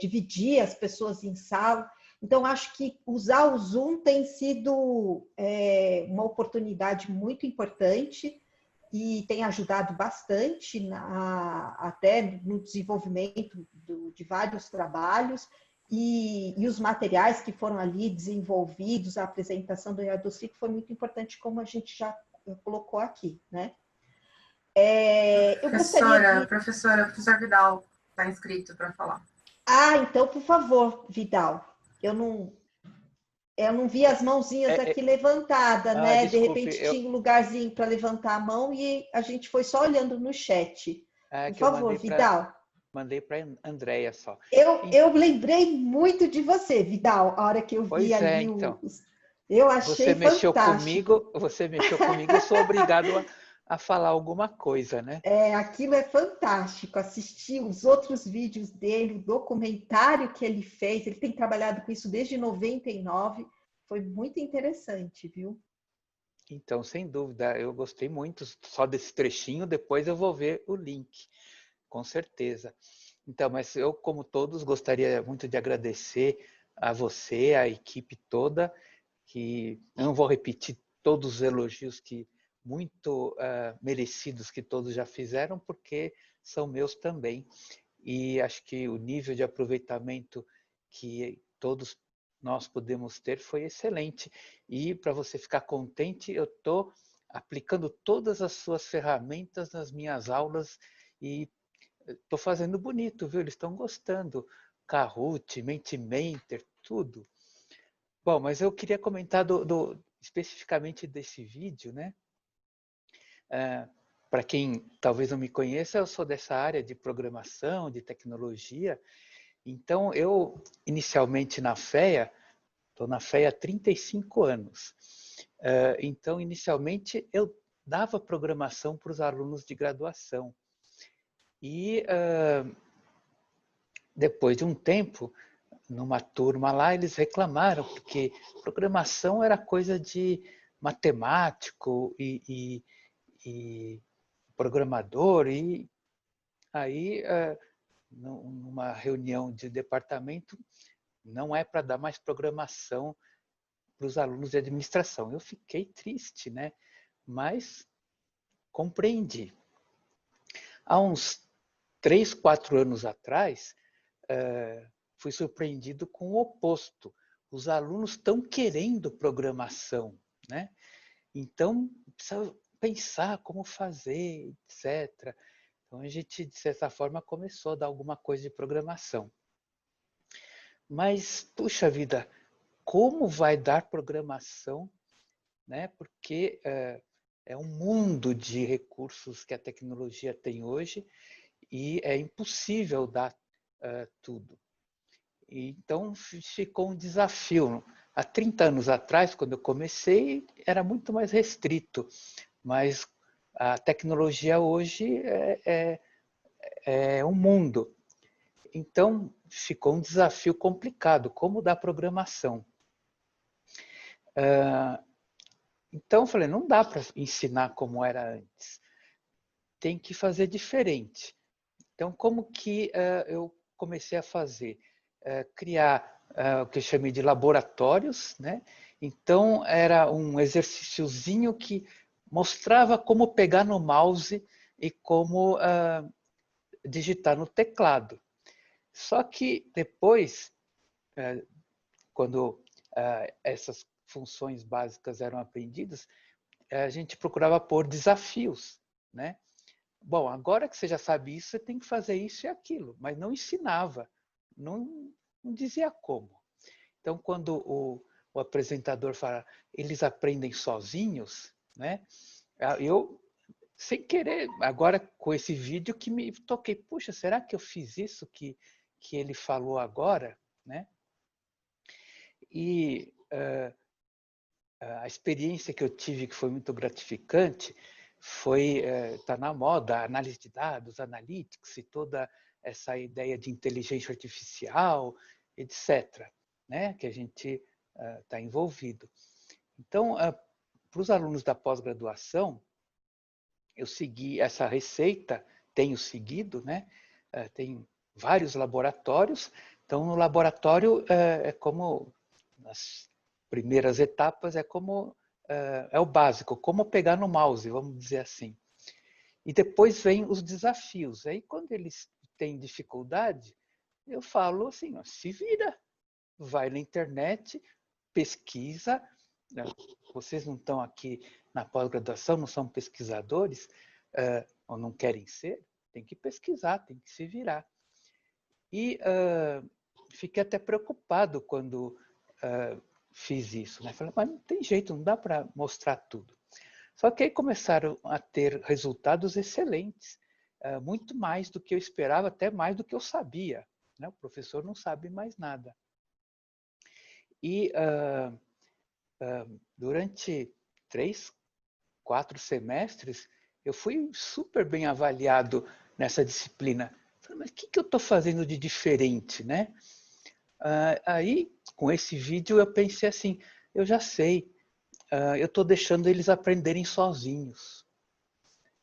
Dividir as pessoas em sala. Então, acho que usar o Zoom tem sido uma oportunidade muito importante. e tem ajudado bastante até no desenvolvimento de vários trabalhos, e os materiais que foram ali desenvolvidos, a apresentação do Yardossi foi muito importante, como a gente já colocou aqui, né? Eu gostaria de... Professor Vidal está inscrito para falar. Então, por favor, Vidal. Eu não vi as mãozinhas aqui levantadas, né? Desculpe, de repente tinha um lugarzinho para levantar a mão e a gente foi só olhando no chat. Por favor, Vidal. Mandei para a Andréia só. Eu lembrei muito de você, Vidal, a hora que eu vi ali eu achei fantástico. Você mexeu comigo, eu sou obrigado a falar alguma coisa, né? Aquilo é fantástico, assistir os outros vídeos dele, o documentário que ele fez, ele tem trabalhado com isso desde 99, foi muito interessante, viu? Então, sem dúvida, eu gostei muito só desse trechinho, depois eu vou ver o link, com certeza. Então, mas eu, como todos, gostaria muito de agradecer a você, a equipe toda, que eu não vou repetir todos os elogios que muito merecidos que todos já fizeram, porque são meus também. E acho que o nível de aproveitamento que todos nós podemos ter foi excelente. E para você ficar contente, eu estou aplicando todas as suas ferramentas nas minhas aulas e estou fazendo bonito, viu? Eles estão gostando. Kahoot, Mentimeter, tudo. Bom, mas eu queria comentar especificamente desse vídeo, né? Para quem talvez não me conheça, eu sou dessa área de programação, de tecnologia. Então, eu, inicialmente na FEA, estou na FEA há 35 anos. Então, inicialmente, eu dava programação para os alunos de graduação. E, depois de um tempo, numa turma lá, eles reclamaram, porque programação era coisa de matemático e programador, e aí, numa reunião de departamento, não é para dar mais programação para os alunos de administração. Eu fiquei triste, né? Mas compreendi. Há uns 3, 4 anos atrás, fui surpreendido com o oposto. Os alunos estão querendo programação, né? Então, precisa pensar como fazer, etc. Então, a gente, de certa forma, começou a dar alguma coisa de programação. Mas, puxa vida, como vai dar programação, né? Porque é um mundo de recursos que a tecnologia tem hoje e é impossível dar tudo. Então, ficou um desafio. Há 30 anos atrás, quando eu comecei, era muito mais restrito. Mas a tecnologia hoje é um mundo. Então, ficou um desafio complicado, como dar programação. Então, eu falei, não dá para ensinar como era antes. Tem que fazer diferente. Então, como que eu comecei a fazer? Criar o que eu chamei de laboratórios, né? Então, era um exercíciozinho que mostrava como pegar no mouse e como digitar no teclado. Só que depois, quando essas funções básicas eram aprendidas, a gente procurava pôr desafios, né? Bom, agora que você já sabe isso, você tem que fazer isso e aquilo, mas não ensinava, não dizia como. Então, quando o apresentador fala, eles aprendem sozinhos, né? Eu, sem querer, agora com esse vídeo que me toquei, puxa, será que eu fiz isso que ele falou agora, né? E a experiência que eu tive, que foi muito gratificante, foi, tá na moda, a análise de dados, analytics e toda essa ideia de inteligência artificial, etc., né? Que a gente está envolvido. Então, para os alunos da pós-graduação, eu segui essa receita, tenho seguido, né? Tem vários laboratórios. Então, no laboratório, é como, nas primeiras etapas, é o básico, como pegar no mouse, vamos dizer assim. E depois vem os desafios. Aí, quando eles têm dificuldade, eu falo assim, ó, se vira, vai na internet, pesquisa. Vocês não estão aqui na pós-graduação, não são pesquisadores, ou não querem ser, tem que pesquisar, tem que se virar. E fiquei até preocupado quando fiz isso, né? Falei, mas não tem jeito, não dá para mostrar tudo. Só que aí começaram a ter resultados excelentes, muito mais do que eu esperava, até mais do que eu sabia, né? O professor não sabe mais nada. E durante 3, 4 semestres, eu fui super bem avaliado nessa disciplina. Falei, mas o que eu estou fazendo de diferente, né? Aí, com esse vídeo, eu pensei assim, eu já sei, eu estou deixando eles aprenderem sozinhos,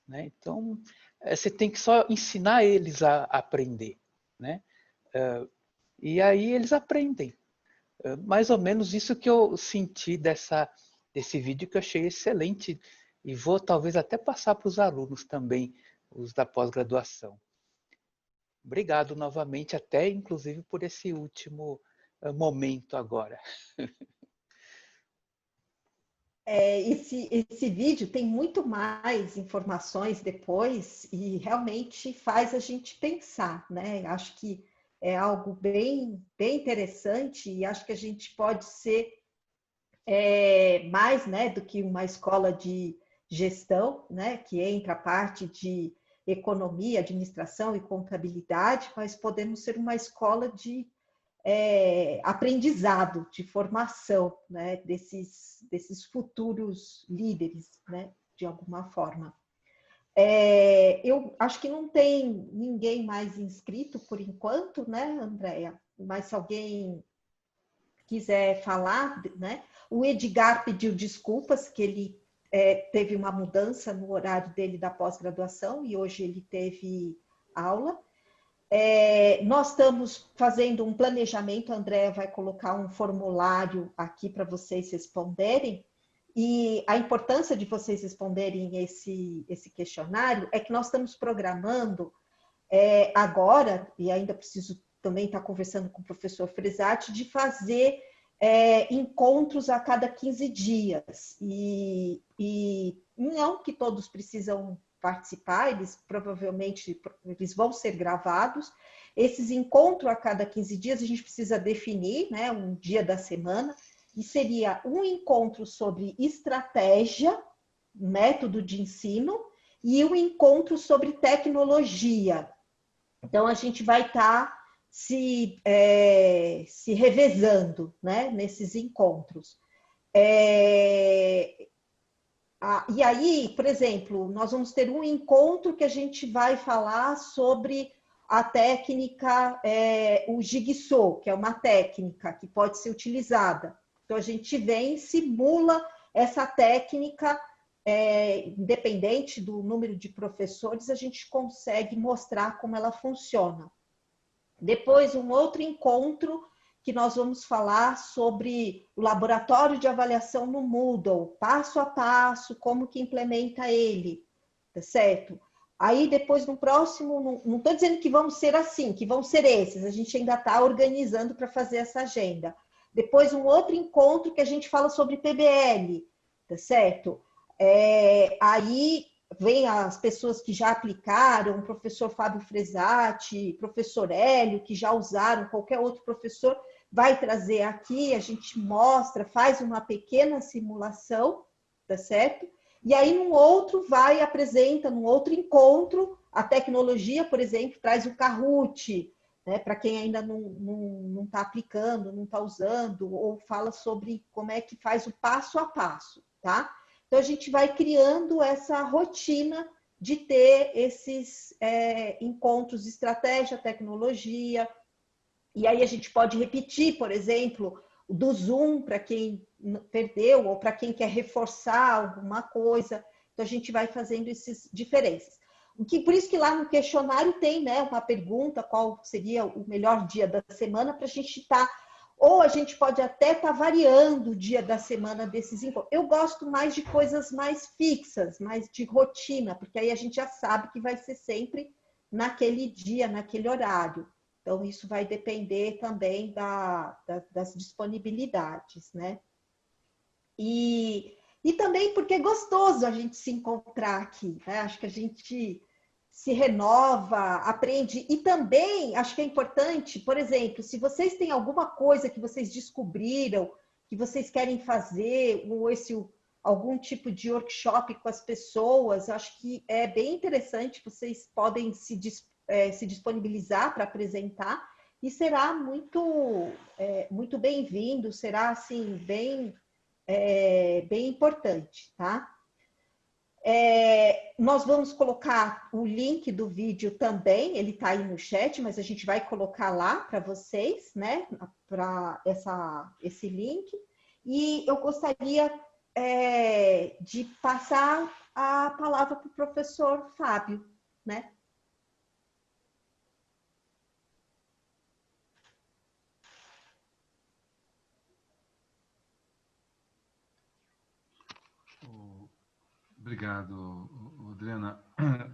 né? Então, você tem que só ensinar eles a aprender, né? E aí eles aprendem. Mais ou menos isso que eu senti desse vídeo, que eu achei excelente, e vou talvez até passar para os alunos também, os da pós-graduação. Obrigado novamente, até inclusive por esse último momento agora. Esse vídeo tem muito mais informações depois e realmente faz a gente pensar, né? Acho que é algo bem interessante e acho que a gente pode ser mais, né, do que uma escola de gestão, né, que entra a parte de economia, administração e contabilidade, mas podemos ser uma escola de aprendizado, de formação, né, desses futuros líderes, né, de alguma forma. Eu acho que não tem ninguém mais inscrito por enquanto, né, Andréia? Mas se alguém quiser falar, né? O Edgar pediu desculpas, que ele teve uma mudança no horário dele da pós-graduação e hoje ele teve aula. Nós estamos fazendo um planejamento, a Andréia vai colocar um formulário aqui para vocês responderem, e a importância de vocês responderem esse questionário é que nós estamos programando agora, e ainda preciso também estar conversando com o professor Fresati, de fazer encontros a cada 15 dias, e não que todos precisam participar, eles provavelmente vão ser gravados. Esses encontros a cada 15 dias a gente precisa definir, né, um dia da semana, e seria um encontro sobre estratégia, método de ensino, e um encontro sobre tecnologia. Então, a gente vai estar se revezando, né, nesses encontros. E aí, por exemplo, nós vamos ter um encontro que a gente vai falar sobre a técnica, o Jigsaw, que é uma técnica que pode ser utilizada. Então, a gente vem e simula essa técnica, independente do número de professores, a gente consegue mostrar como ela funciona. Depois, um outro encontro que nós vamos falar sobre o laboratório de avaliação no Moodle, passo a passo, como que implementa ele, tá certo? Aí depois no próximo, não estou dizendo que vão ser assim, que vão ser esses, a gente ainda está organizando para fazer essa agenda. Depois um outro encontro que a gente fala sobre PBL, tá certo? Aí vem as pessoas que já aplicaram, o professor Fábio Fresati, professor Hélio, que já usaram, qualquer outro professor vai trazer aqui, a gente mostra, faz uma pequena simulação, tá certo? E aí, num outro, apresenta, num outro encontro, a tecnologia, por exemplo, traz o Kahoot, né, para quem ainda não está aplicando, não está usando, ou fala sobre como é que faz o passo a passo, tá? Então, a gente vai criando essa rotina de ter esses encontros de estratégia, tecnologia, e aí a gente pode repetir, por exemplo, do Zoom para quem perdeu ou para quem quer reforçar alguma coisa. Então, a gente vai fazendo essas diferenças. Por isso que lá no questionário tem, né, uma pergunta, qual seria o melhor dia da semana, para a gente estar Ou a gente pode até estar variando o dia da semana desses encontros. Eu gosto mais de coisas mais fixas, mais de rotina, porque aí a gente já sabe que vai ser sempre naquele dia, naquele horário. Então, isso vai depender também das disponibilidades, né? E também porque é gostoso a gente se encontrar aqui, né? Acho que a gente se renova, aprende. E também, acho que é importante, por exemplo, se vocês têm alguma coisa que vocês descobriram, que vocês querem fazer, ou algum tipo de workshop com as pessoas, acho que é bem interessante, vocês podem se disponibilizar para apresentar, e será muito bem-vindo, será assim, bem importante, tá? Nós vamos colocar o link do vídeo também, ele está aí no chat, mas a gente vai colocar lá para vocês, né? Para esse link. E eu gostaria de passar a palavra para o professor Fábio, né? Obrigado, Adriana.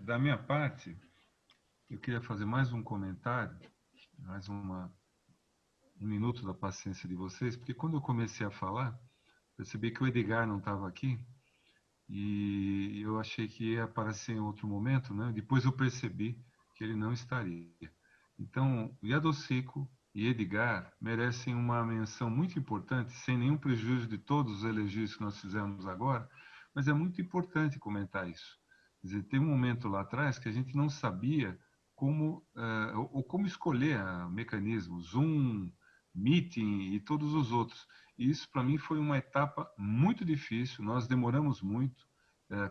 Da minha parte, eu queria fazer mais um comentário, mais um minuto da paciência de vocês, porque quando eu comecei a falar, percebi que o Edgar não estava aqui e eu achei que ia aparecer em outro momento, né? Depois eu percebi que ele não estaria. Então, Yadosico e Edgar merecem uma menção muito importante, sem nenhum prejuízo de todos os elogios que nós fizemos agora, mas é muito importante comentar isso. Quer dizer, tem um momento lá atrás que a gente não sabia como escolher mecanismo, Zoom, Meeting e todos os outros. E isso, para mim, foi uma etapa muito difícil, nós demoramos muito,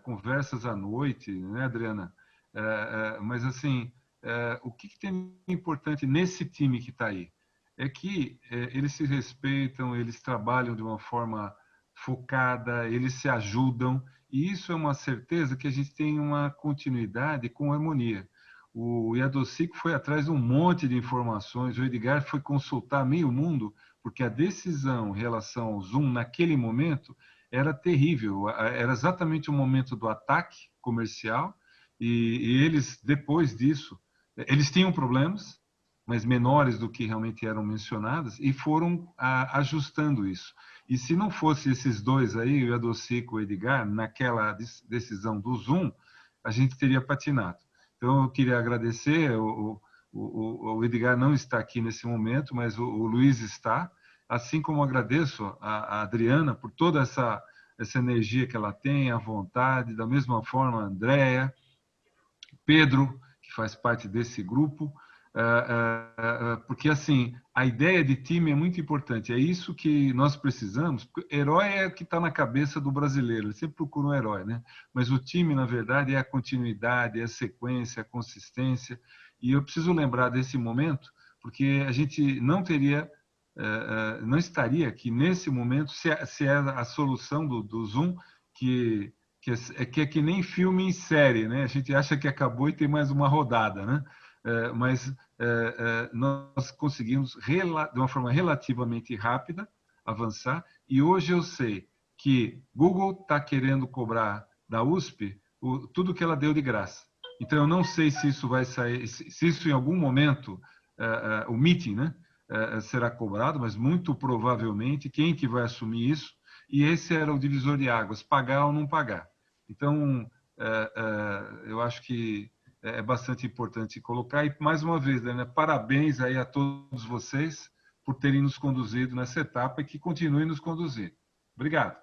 conversas à noite, né, Adriana? Mas, assim, o que tem importante nesse time que está aí? É que eles se respeitam, eles trabalham de uma forma focada, eles se ajudam, e isso é uma certeza que a gente tem uma continuidade com harmonia. O Yadosico foi atrás de um monte de informações, o Edgar foi consultar meio mundo, porque a decisão em relação ao Zoom naquele momento era terrível, era exatamente o momento do ataque comercial, e eles, depois disso, eles tinham problemas, mas menores do que realmente eram mencionadas, e foram ajustando isso. E se não fosse esses dois aí, o Yadosico e o Edgar, naquela decisão do Zoom, a gente teria patinado. Então, eu queria agradecer, o Edgar não está aqui nesse momento, mas o Luiz está, assim como agradeço a Adriana por toda essa energia que ela tem, a vontade, da mesma forma a Andréia, Pedro, que faz parte desse grupo, porque assim, a ideia de time é muito importante, é isso que nós precisamos, porque herói é o que está na cabeça do brasileiro, ele sempre procura um herói, né? Mas o time, na verdade, é a continuidade, é a sequência, a consistência, e eu preciso lembrar desse momento, porque a gente não estaria aqui nesse momento se é a solução do Zoom, que é que nem filme em série, né? A gente acha que acabou e tem mais uma rodada, né? Mas nós conseguimos, de uma forma relativamente rápida, avançar. E hoje eu sei que Google está querendo cobrar da USP tudo que ela deu de graça. Então, eu não sei se isso vai sair, se isso em algum momento, o meeting, né, será cobrado, mas muito provavelmente, quem que vai assumir isso? E esse era o divisor de águas, pagar ou não pagar. Então, eu acho que é bastante importante colocar. E, mais uma vez, né, parabéns aí a todos vocês por terem nos conduzido nessa etapa e que continuem nos conduzir. Obrigado.